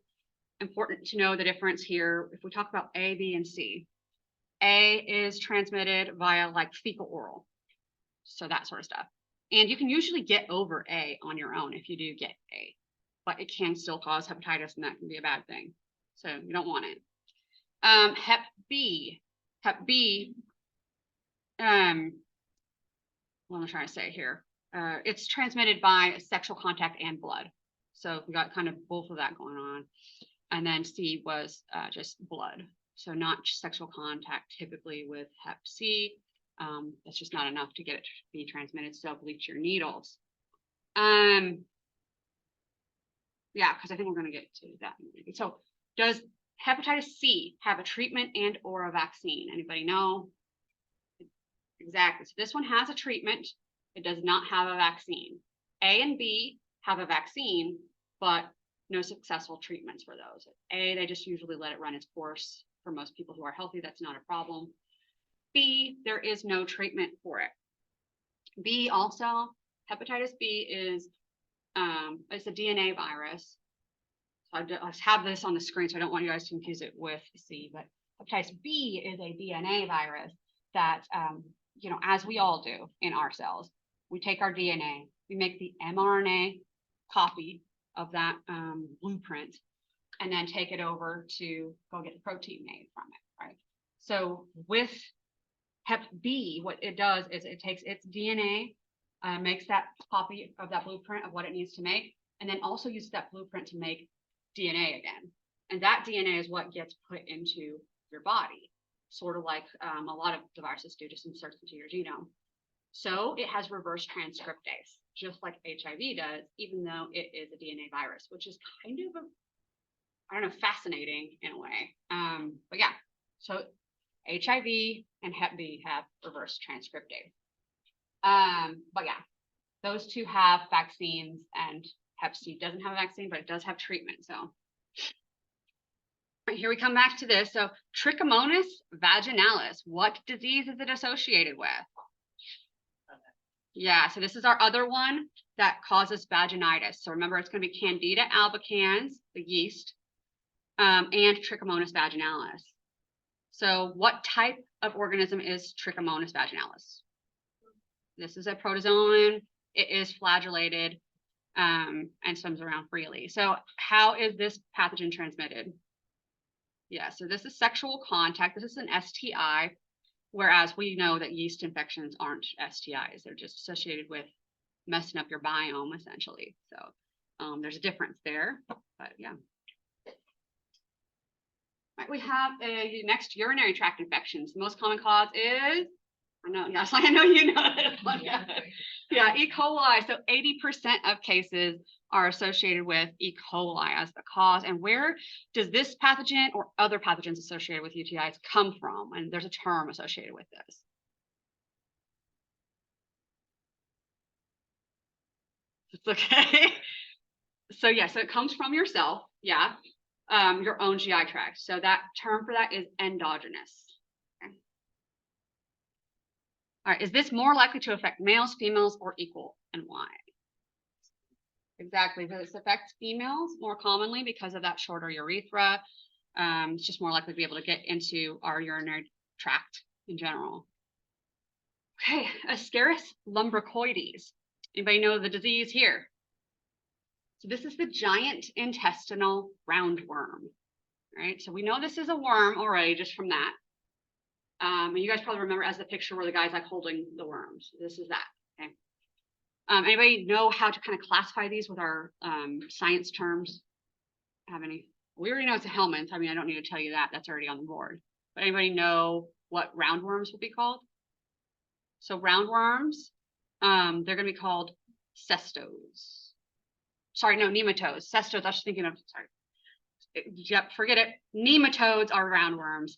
Important to know the difference here. If we talk about A, B, and C, A is transmitted via like fecal oral. So that sort of stuff. And you can usually get over A on your own if you do get A, but it can still cause hepatitis, and that can be a bad thing. So you don't want it. Hep B, what am I trying to say here? It's transmitted by sexual contact and blood. So we got kind of both of that going on. And then C was just blood. So not sexual contact typically with Hep C. That's just not enough to get it to be transmitted. So bleach your needles. Yeah, because I think we're going to get to that. So does hepatitis C have a treatment and or a vaccine? Anybody know? Exactly. So this one has a treatment. It does not have a vaccine. A and B have a vaccine, but no successful treatments for those. A, they just usually let it run its course. For most people who are healthy, that's not a problem. B, there is no treatment for it. B also, hepatitis B is it's a DNA virus. So I have this on the screen, so I don't want you guys to confuse it with C, but hepatitis B is a DNA virus that, you know, as we all do in our cells, we take our DNA, we make the mRNA copy of that blueprint, and then take it over to go get the protein made from it, right? So with Hep B, what it does is it takes its DNA, makes that copy of that blueprint of what it needs to make, and then also uses that blueprint to make DNA again. And that DNA is what gets put into your body, sort of like a lot of the viruses do, just inserts into your genome. So it has reverse transcriptase, just like HIV does, even though it is a DNA virus, which is kind of I don't know, fascinating in a way. But yeah, so HIV and Hep B have reverse transcriptase. But yeah, those two have vaccines, and Hep C doesn't have a vaccine, but it does have treatment. So right, here we come back to this. So Trichomonas vaginalis, what disease is it associated with? Yeah, so this is our other one that causes vaginitis. So remember, it's going to be Candida albicans, the yeast, and Trichomonas vaginalis. So what type of organism is Trichomonas vaginalis? This is a protozoan. It is flagellated and swims around freely. So how is this pathogen transmitted? Yeah, so this is sexual contact. This is an STI, whereas we know that yeast infections aren't STIs. They're just associated with messing up your biome, essentially. So there's a difference there, but yeah. Right, we have a next urinary tract infections. The most common cause is, I know, yes, I know you know this one. Yeah, yeah, E. coli. So 80% of cases are associated with E. coli as the cause. And where does this pathogen or other pathogens associated with UTIs come from? And there's a term associated with this. It's okay. So yeah, so it comes from yourself. Yeah. Your own GI tract. So that term for that is endogenous. Okay. All right, is this more likely to affect males, females, or equal, and why? Exactly, this affects females more commonly because of that shorter urethra. It's just more likely to be able to get into our urinary tract in general. Okay, Ascaris lumbricoides. Anybody know the disease here? So this is the giant intestinal roundworm, right? So we know this is a worm already just from that. And you guys probably remember as the picture where the guy's like holding the worms. This is that, okay? Anybody know how to kind of classify these with our science terms? Have any? We already know it's a helminth. I mean, I don't need to tell you that. That's already on the board. But anybody know what roundworms would be called? So roundworms, they're going to be called cestos. sorry, no, nematodes, cestodes, I was thinking of, sorry. Yep, forget it. Nematodes are roundworms.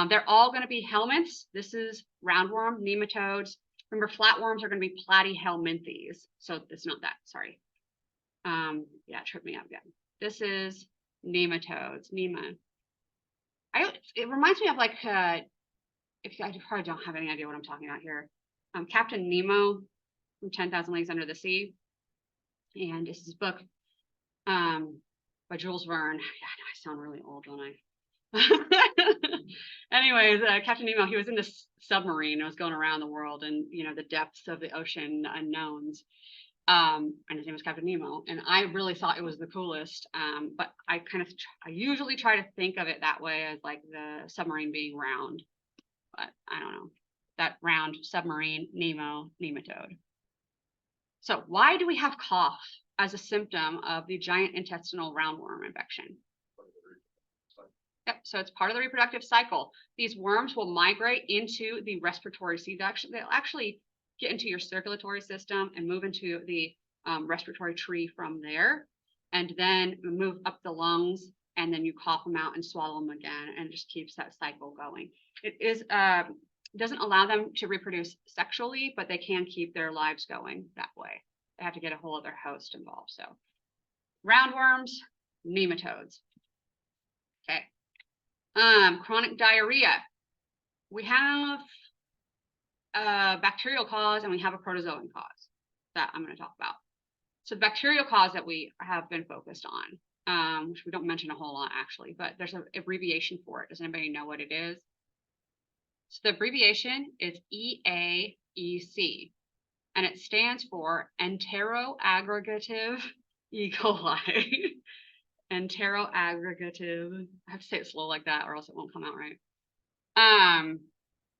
They're all going to be helminths. This is roundworm, nematodes. Remember, flatworms are going to be platyhelminthes. So it's not that, sorry. Yeah, it tripped me up again. This is nematodes, it reminds me of like, if I probably don't have any idea what I'm talking about here. Captain Nemo from 10,000 Leagues Under the Sea. And this is his book by Jules Verne. Yeah, I know I sound really old, don't I? Anyways, Captain Nemo, he was in this submarine and was going around the world and, you know, the depths of the ocean, the unknowns. And his name was Captain Nemo. And I really thought it was the coolest. But I usually try to think of it that way, as like the submarine being round. But I don't know. That round submarine, Nemo, nematode. So why do we have cough as a symptom of the giant intestinal roundworm infection? Yep, so it's part of the reproductive cycle. These worms will migrate into the respiratory they'll actually get into your circulatory system and move into the respiratory tree from there, and then move up the lungs, and then you cough them out and swallow them again, and it just keeps that cycle going. It is doesn't allow them to reproduce sexually, but they can keep their lives going that way. They have to get a whole other host involved. So roundworms, nematodes. Okay. Chronic diarrhea. We have a bacterial cause and we have a protozoan cause that I'm going to talk about. So the bacterial cause that we have been focused on, which we don't mention a whole lot actually, but there's an abbreviation for it. Does anybody know what it is? So the abbreviation is EAEC, and it stands for enteroaggregative E. coli. Enteroaggregative. I have to say it slow like that, or else it won't come out right.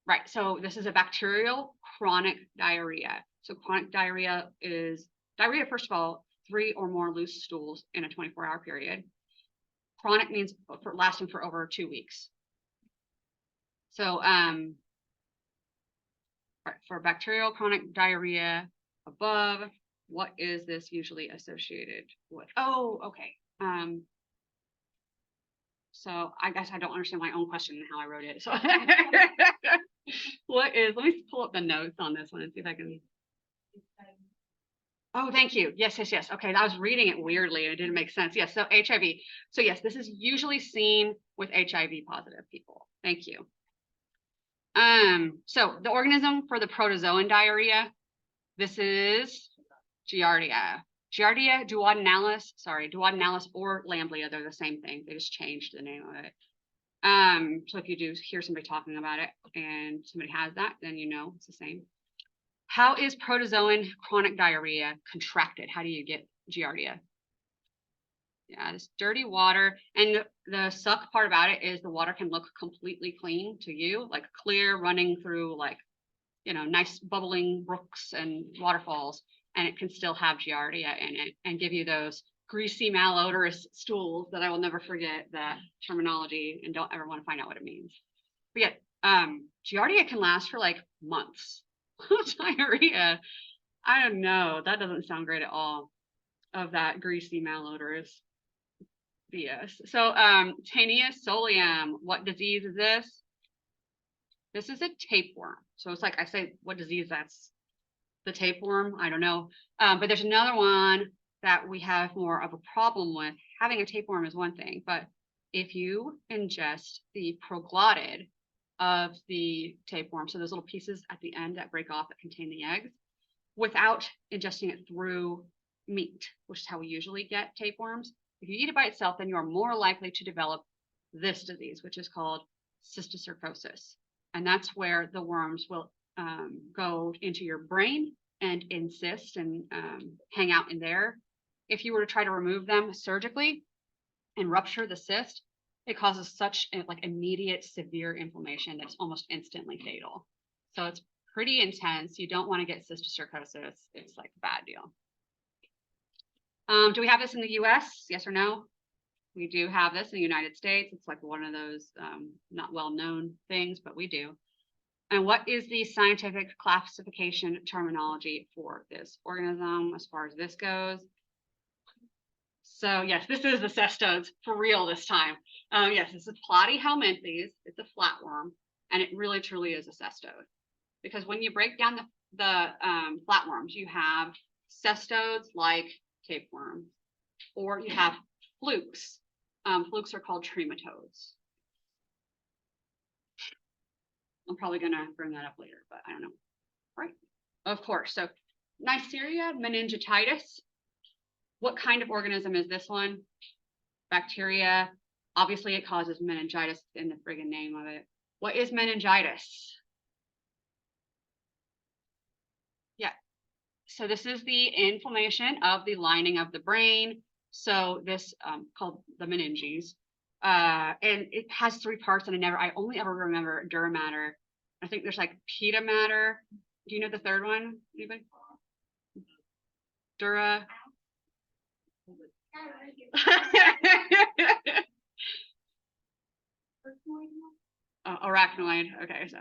Right. So this is a bacterial chronic diarrhea. So chronic diarrhea is diarrhea, first of all, 3 or more loose stools in a 24-hour period. Chronic means lasting for over 2 weeks. So for bacterial chronic diarrhea above, what is this usually associated with? Oh, okay. So I guess I don't understand my own question and how I wrote it. So let me pull up the notes on this one and see if I can. Oh, thank you. Yes. Okay, I was reading it weirdly and it didn't make sense. Yes, so HIV. So yes, this is usually seen with HIV positive people. Thank you. So the organism for the protozoan diarrhea, this is Giardia. Giardia duodenalis, duodenalis or Lamblia, they're the same thing. They just changed the name of it. So if you do hear somebody talking about it and somebody has that, then you know it's the same. How is protozoan chronic diarrhea contracted? How do you get Giardia? Yeah, this dirty water. And the suck part about it is the water can look completely clean to you, like clear, running through like, you know, nice bubbling brooks and waterfalls, and it can still have Giardia in it and give you those greasy, malodorous stools that I will never forget that terminology and don't ever want to find out what it means. But yet, Giardia can last for like months. Diarrhea, I don't know. That doesn't sound great at all, of that greasy, malodorous BS. So, Taenia solium, what disease is this? This is a tapeworm. So it's like I say, what disease that's the tapeworm? I don't know. But there's another one that we have more of a problem with. Having a tapeworm is one thing, but if you ingest the proglottid of the tapeworm, so those little pieces at the end that break off that contain the eggs, without ingesting it through meat, which is how we usually get tapeworms, if you eat it by itself, then you are more likely to develop this disease, which is called cysticercosis. And that's where the worms will go into your brain and encyst and hang out in there. If you were to try to remove them surgically and rupture the cyst, it causes such like immediate severe inflammation that's almost instantly fatal. So it's pretty intense. You don't want to get cysticercosis. It's like a bad deal. Do we have this in the US? Yes or no? We do have this in the United States. It's like one of those not well-known things, but we do. And what is the scientific classification terminology for this organism as far as this goes? So yes, this is the cestodes for real this time. Yes, this is Platyhelminthes. It's a flatworm, and it really truly is a cestode. Because when you break down the flatworms, you have cestodes like tapeworm, or you have flukes. Flukes are called trematodes. I'm probably gonna bring that up later, but I don't know. Right. Of course. So Neisseria meningitis. What kind of organism is this one? Bacteria. Obviously, it causes meningitis in the friggin' name of it. What is meningitis? Yeah. So this is the inflammation of the lining of the brain. So this called the meninges. And it has three parts, and I only ever remember dura mater. I think there's like pita mater. Do you know the third one? Anybody? Dura. Arachnoid. Okay, so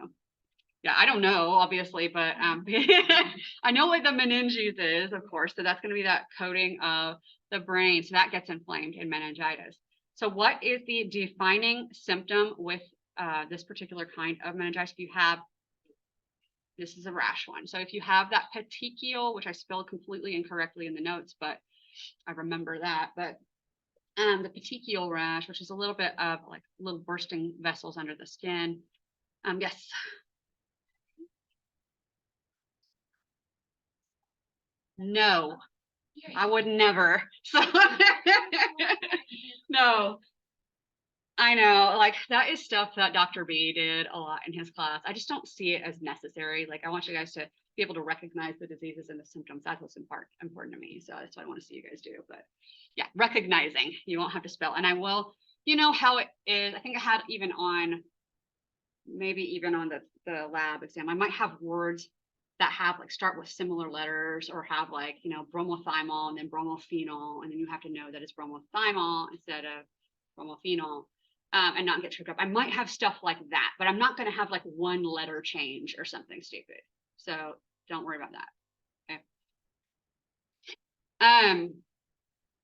yeah, I don't know, obviously, but I know what the meninges is, of course. So that's going to be that coating of the brain. So that gets inflamed in meningitis. So what is the defining symptom with this particular kind of meningitis? If you have, this is a rash one. So if you have that petechial, which I spelled completely incorrectly in the notes, but I remember that. But the petechial rash, which is a little bit of like little bursting vessels under the skin. Yes. No, I would never. So no, I know, like that is stuff that Dr. B did a lot in his class. I just don't see it as necessary. Like I want you guys to be able to recognize the diseases and the symptoms. That's what's important to me. So that's what I want to see you guys do. But yeah, recognizing, you won't have to spell. And I will, you know how it is. I think I had even on, maybe even on the lab exam, I might have words that have like start with similar letters, or have like, you know, bromothymol and then bromophenol, and then you have to know that it's bromothymol instead of bromophenol, and not get tripped up. I might have stuff like that, but I'm not going to have like one letter change or something stupid. So don't worry about that. Okay.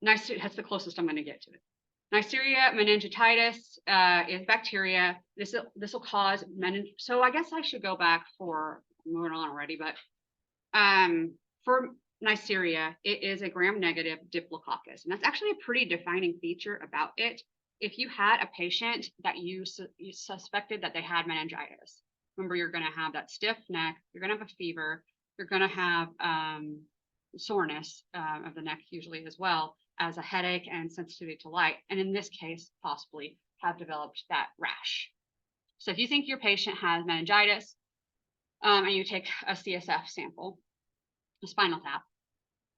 Nice. That's the closest I'm going to get to it. Neisseria meningitis is bacteria. This will cause So I guess I should go back for moving on already, but for Neisseria, it is a gram-negative diplococcus, and that's actually a pretty defining feature about it. If you had a patient that you suspected that they had meningitis, remember you're going to have that stiff neck, you're going to have a fever, you're going to have soreness of the neck usually, as well as a headache and sensitivity to light, and in this case possibly have developed that rash. So if you think your patient has meningitis, and you take a CSF sample, a spinal tap,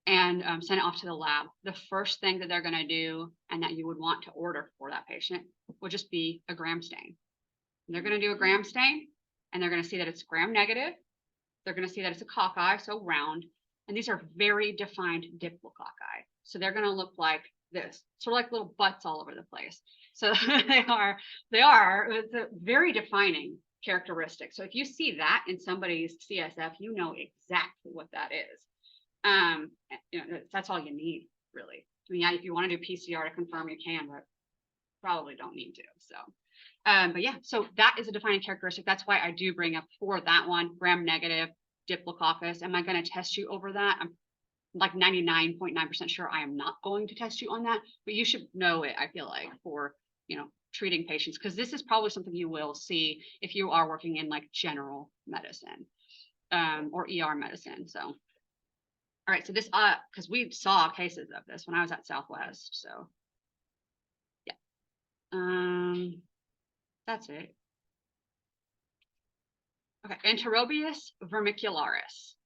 and send it off to the lab, the first thing that they're going to do, and that you would want to order for that patient, would just be a gram stain. And they're going to do a gram stain, and they're going to see that it's gram negative. They're going to see that it's a cocci, so round, and these are very defined diplococci. So they're going to look like this, sort of like little butts all over the place. So it's a very defining characteristic. So if you see that in somebody's CSF, you know exactly what that is. You know, that's all you need, really. I mean, yeah, if you want to do PCR to confirm, you can, but probably don't need to. So, but yeah, so that is a defining characteristic. That's why I do bring up for that one, gram negative diplococcus. Am I going to test you over that? I'm like 99.9% sure I am not going to test you on that, but you should know it, I feel like, for, you know, treating patients, because this is probably something you will see if you are working in like general medicine or ER medicine. So, all right, so this, because we saw cases of this when I was at Southwest. So, yeah, that's it. Okay, Enterobius vermicularis.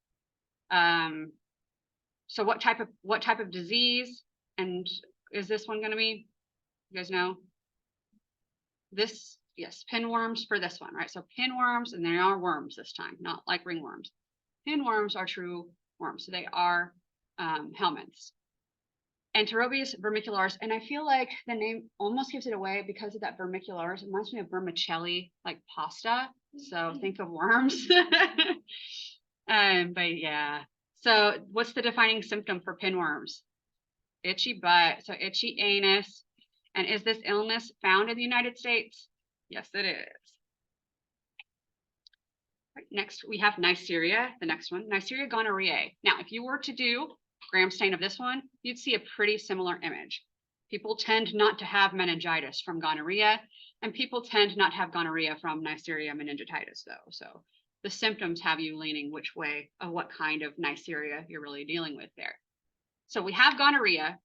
So what type of disease, and is this one going to be? You guys know this? Yes, pinworms for this one, right? So pinworms, and they are worms this time, not like ringworms. Pinworms are true worms, so they are helminths. Enterobius vermicularis, and I feel like the name almost gives it away because of that vermicularis. It reminds me of vermicelli, like pasta. So think of worms. But yeah. So what's the defining symptom for pinworms? itchy butt, so itchy anus. And is this illness found in the United States? Yes, it is. Right, next, we have Neisseria, the next one, Neisseria gonorrhoeae. Now, if you were to do gram stain of this one, you'd see a pretty similar image. People tend not to have meningitis from gonorrhea, and people tend not to have gonorrhea from Neisseria meningitidis, though. So the symptoms have you leaning which way of what kind of Neisseria you're really dealing with there. So we have gonorrhea,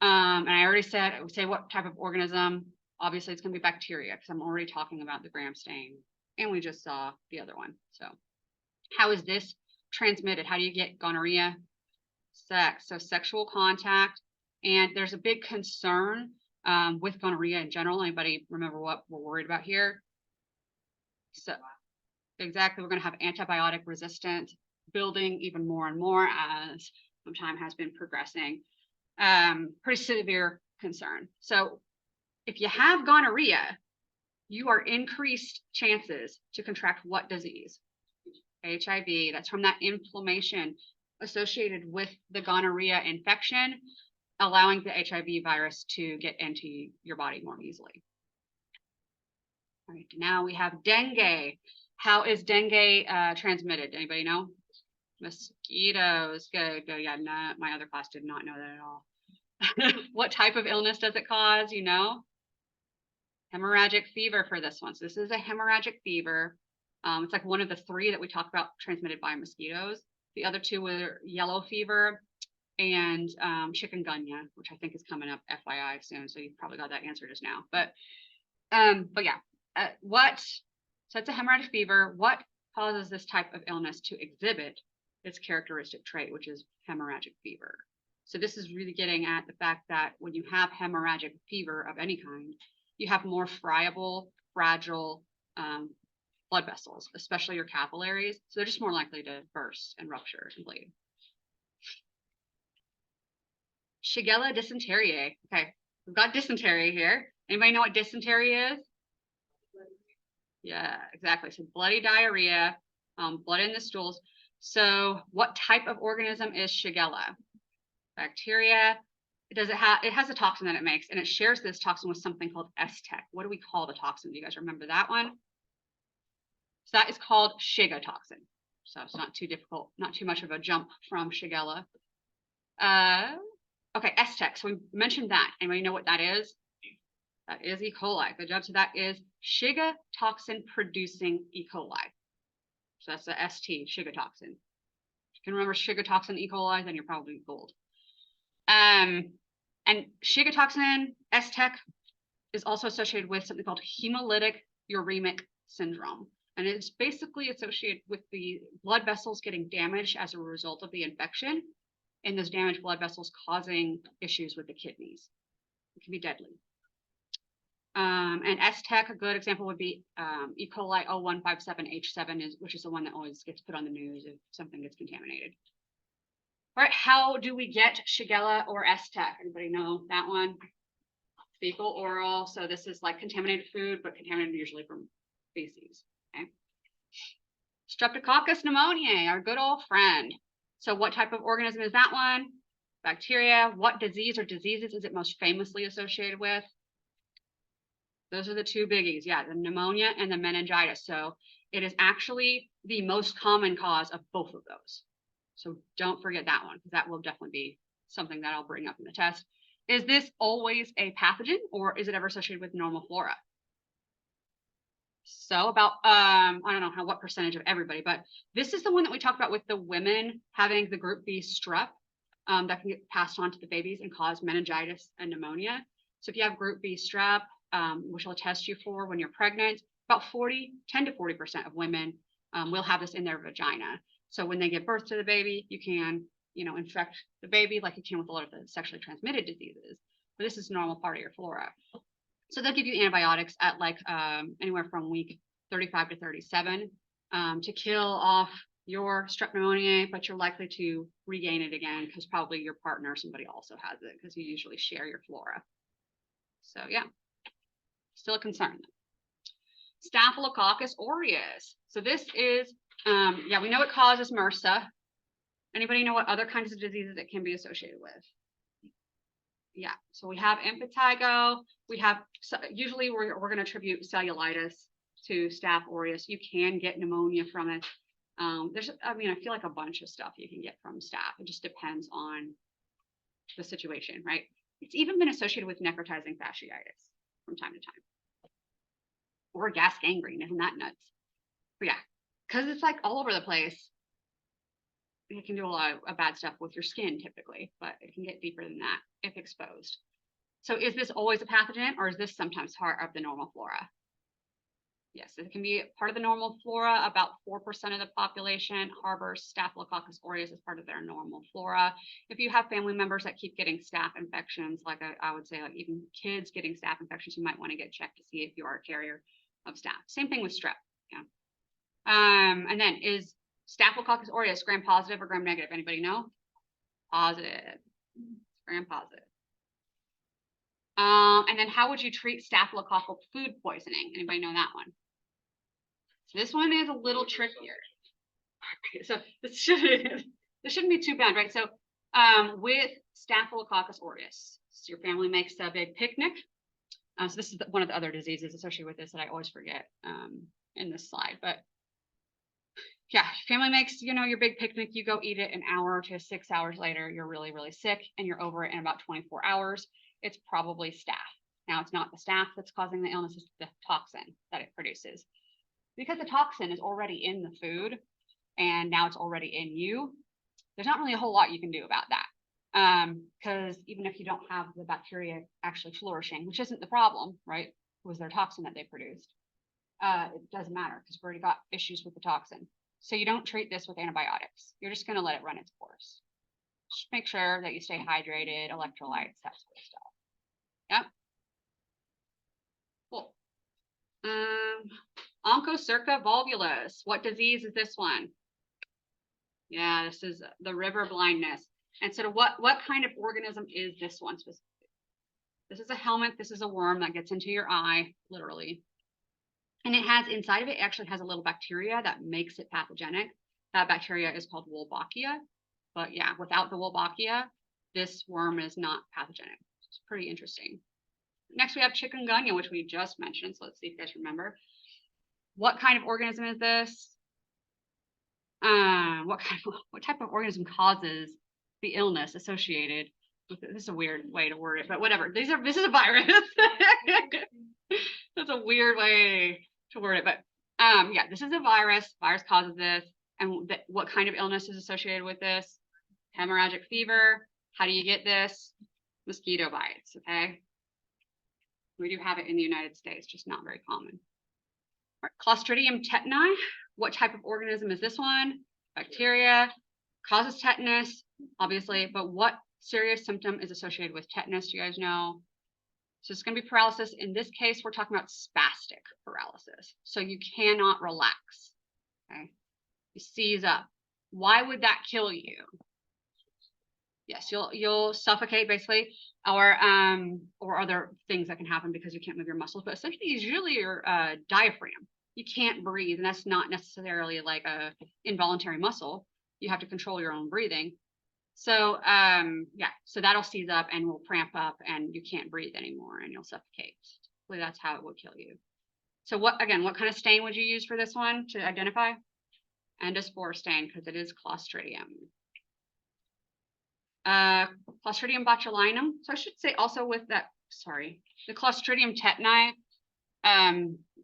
and I already said, I would say what type of organism. Obviously, it's going to be bacteria because I'm already talking about the gram stain, and we just saw the other one. So how is this transmitted? How do you get gonorrhea? Sex, so sexual contact. And there's a big concern with gonorrhea in general. Anybody remember what we're worried about here? So exactly, we're going to have antibiotic resistant building even more and more as time has been progressing. Pretty severe concern. So if you have gonorrhea, you are increased chances to contract what disease? HIV. That's from that inflammation associated with the gonorrhea infection, allowing the HIV virus to get into your body more easily. All right, now we have dengue. How is dengue transmitted? Anybody know? Mosquitoes. Good. Yeah, no, my other class did not know that at all. What type of illness does it cause? You know? Hemorrhagic fever for this one. So this is a hemorrhagic fever. It's like one of the three that we talk about transmitted by mosquitoes. The other two were yellow fever and chikungunya, which I think is coming up FYI soon. So you probably got that answer just now. But yeah, so it's a hemorrhagic fever. What causes this type of illness to exhibit its characteristic trait, which is hemorrhagic fever? So this is really getting at the fact that when you have hemorrhagic fever of any kind, you have more friable, fragile blood vessels, especially your capillaries. So they're just more likely to burst and rupture and bleed. Shigella dysenteriae. Okay, we've got dysentery here. Anybody know what dysentery is? Yeah, exactly. So bloody diarrhea, blood in the stools. So what type of organism is Shigella? Bacteria. It has a toxin that it makes, and it shares this toxin with something called S-Tech. What do we call the toxin? Do you guys remember that one? So that is called Shiga toxin. So it's not too difficult, not too much of a jump from Shigella. Okay, S-Tech. So we mentioned that. Anybody know what that is? That is E. coli. Good job. So that is Shiga toxin producing E. coli. So that's the ST, Shiga toxin. If you can remember Shiga toxin, E. coli, then you're probably gold. And Shiga toxin, S-Tech, is also associated with something called hemolytic uremic syndrome. And it's basically associated with the blood vessels getting damaged as a result of the infection, and those damaged blood vessels causing issues with the kidneys. It can be deadly. And S-Tech, a good example would be E. coli 0157H7, which is the one that always gets put on the news if something gets contaminated. All right, how do we get Shigella or S-Tech? Anybody know that one? Fecal, oral. So this is like contaminated food, but contaminated usually from feces. Okay. Streptococcus pneumoniae, our good old friend. So what type of organism is that one? Bacteria. What disease or diseases is it most famously associated with? Those are the two biggies. Yeah, the pneumonia and the meningitis. So it is actually the most common cause of both of those. So don't forget that one, because that will definitely be something that I'll bring up in the test. Is this always a pathogen, or is it ever associated with normal flora? So about, I don't know what percentage of everybody, but this is the one that we talked about with the women having the group B strep that can get passed on to the babies and cause meningitis and pneumonia. So if you have group B strep, which will test you for when you're pregnant, about 10 to 40% of women will have this in their vagina. So when they give birth to the baby, you can, infect the baby like you can with a lot of the sexually transmitted diseases. But this is a normal part of your flora. So they'll give you antibiotics at like anywhere from week 35 to 37 to kill off your strep pneumoniae, but you're likely to regain it again because probably your partner or somebody also has it because you usually share your flora. So yeah, still a concern. Staphylococcus aureus. So this is, we know it causes MRSA. Anybody know what other kinds of diseases it can be associated with? yeah, so we have impetigo, we have, usually we're going to attribute cellulitis to Staph aureus. You can get pneumonia from it. There's, I mean, I feel like a bunch of stuff you can get from staph. It just depends on the situation, right? It's even been associated with necrotizing fasciitis from time to time. Or gas gangrene, isn't that nuts? But yeah, because it's like all over the place. It can do a lot of bad stuff with your skin typically, but it can get deeper than that if exposed. So is this always a pathogen, or is this sometimes part of the normal flora? Yes, it can be part of the normal flora. About 4% of the population harbors Staphylococcus aureus as part of their normal flora. If you have family members that keep getting staph infections, like I would say, like even kids getting staph infections, you might want to get checked to see if you are a carrier of staph. Same thing with strep. Yeah. And then is Staphylococcus aureus gram positive or gram negative? Anybody know? Positive. Gram positive. And then how would you treat staphylococcal food poisoning? Anybody know that one? So this one is a little trickier. So this shouldn't be too bad, right? So with Staphylococcus aureus, so your family makes a big picnic. So this is one of the other diseases associated with this that I always forget in this slide, but yeah, family makes, your big picnic, you go eat it an hour to 6 hours later, you're really, really sick and you're over it in about 24 hours. It's probably staph. Now it's not the staph that's causing the illness, it's the toxin that it produces. Because the toxin is already in the food and now it's already in you, there's not really a whole lot you can do about that. Because even if you don't have the bacteria actually flourishing, which isn't the problem, right? It was their toxin that they produced. It doesn't matter because we've already got issues with the toxin. So you don't treat this with antibiotics. You're just going to let it run its course. Just make sure that you stay hydrated, electrolytes, that sort of stuff. Yep. Cool. Onchocerca volvulus. What disease is this one? Yeah, this is the river blindness. And so what kind of organism is this one specifically? This is a helminth. This is a worm that gets into your eye, literally. And it has, inside of it, actually has a little bacteria that makes it pathogenic. That bacteria is called Wolbachia. But yeah, without the Wolbachia, this worm is not pathogenic. It's pretty interesting. Next, we have chikungunya, which we just mentioned. So let's see if you guys remember. What kind of organism is this? What type of organism causes the illness associated with it? This is a weird way to word it, but whatever. This is a virus. That's a weird way to word it, but yeah, this is a virus. Virus causes this. And what kind of illness is associated with this? Hemorrhagic fever. How do you get this? Mosquito bites, okay? We do have it in the United States, just not very common. All right, Clostridium tetani. What type of organism is this one? Bacteria. Causes tetanus, obviously, but what serious symptom is associated with tetanus? Do you guys know? So it's going to be paralysis. In this case, we're talking about spastic paralysis. So you cannot relax. Okay. You seize up. Why would that kill you? Yes, you'll suffocate basically, or other things that can happen because you can't move your muscles. But essentially, it's usually your diaphragm. You can't breathe, and that's not necessarily like a involuntary muscle. You have to control your own breathing. So yeah, so that'll seize up and will cramp up, and you can't breathe anymore, and you'll suffocate. Hopefully, that's how it will kill you. So what kind of stain would you use for this one to identify? Endospore stain, because it is Clostridium. Clostridium botulinum. So I should say also with that, the Clostridium tetani,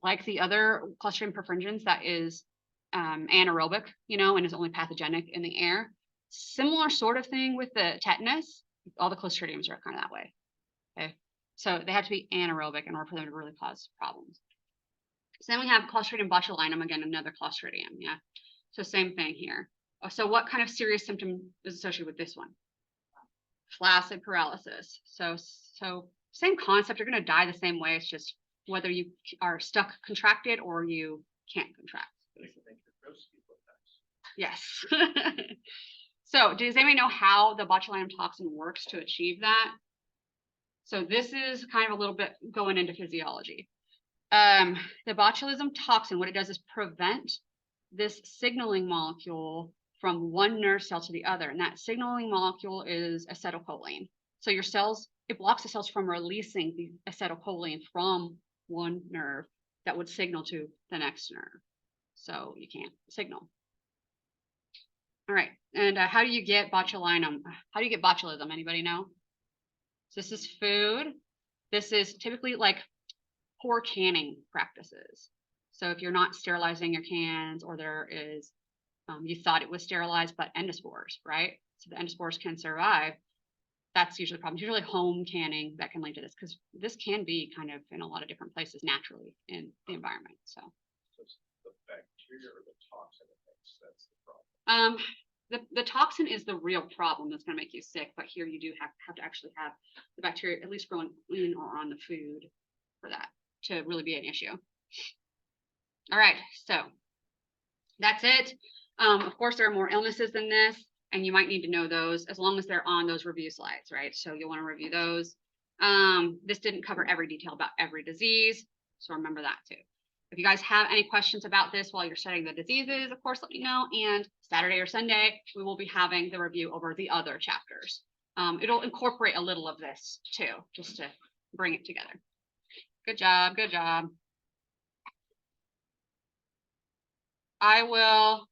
like the other Clostridium perfringens, that is anaerobic, and is only pathogenic in the air. Similar sort of thing with the tetanus. All the Clostridiums are kind of that way. Okay, so they have to be anaerobic in order for them to really cause problems. So then we have Clostridium botulinum, again, another Clostridium. Yeah. So same thing here. So what kind of serious symptom is associated with this one? Flaccid paralysis. So same concept. You're going to die the same way. It's just whether you are stuck contracted or you can't contract. Yes. So does anybody know how the botulinum toxin works to achieve that? So this is kind of a little bit going into physiology. The botulism toxin, what it does is prevent this signaling molecule from one nerve cell to the other. And that signaling molecule is acetylcholine. So your cells it blocks the cells from releasing the acetylcholine from one nerve that would signal to the next nerve. So you can't signal. All right, and how do you get botulinum? How do you get botulism? Anybody know? So this is food. This is typically like poor canning practices. So if you're not sterilizing your cans, or there is, you thought it was sterilized, but endospores, right? So the endospores can survive. That's usually the problem. It's usually home canning that can lead to this, because this can be kind of in a lot of different places naturally in the environment. So It's the bacteria or the toxin that makes that's the problem. the toxin is the real problem that's going to make you sick, but here you do have to actually have the bacteria at least growing in or on the food for that to really be an issue. All right, so that's it. Of course, there are more illnesses than this, and you might need to know those as long as they're on those review slides, right? So you'll want to review those. This didn't cover every detail about every disease, so remember that too. If you guys have any questions about this while you're studying the diseases, of course, let me know. And Saturday or Sunday, we will be having the review over the other chapters. It'll incorporate a little of this too, just to bring it together. Good job, good job. I will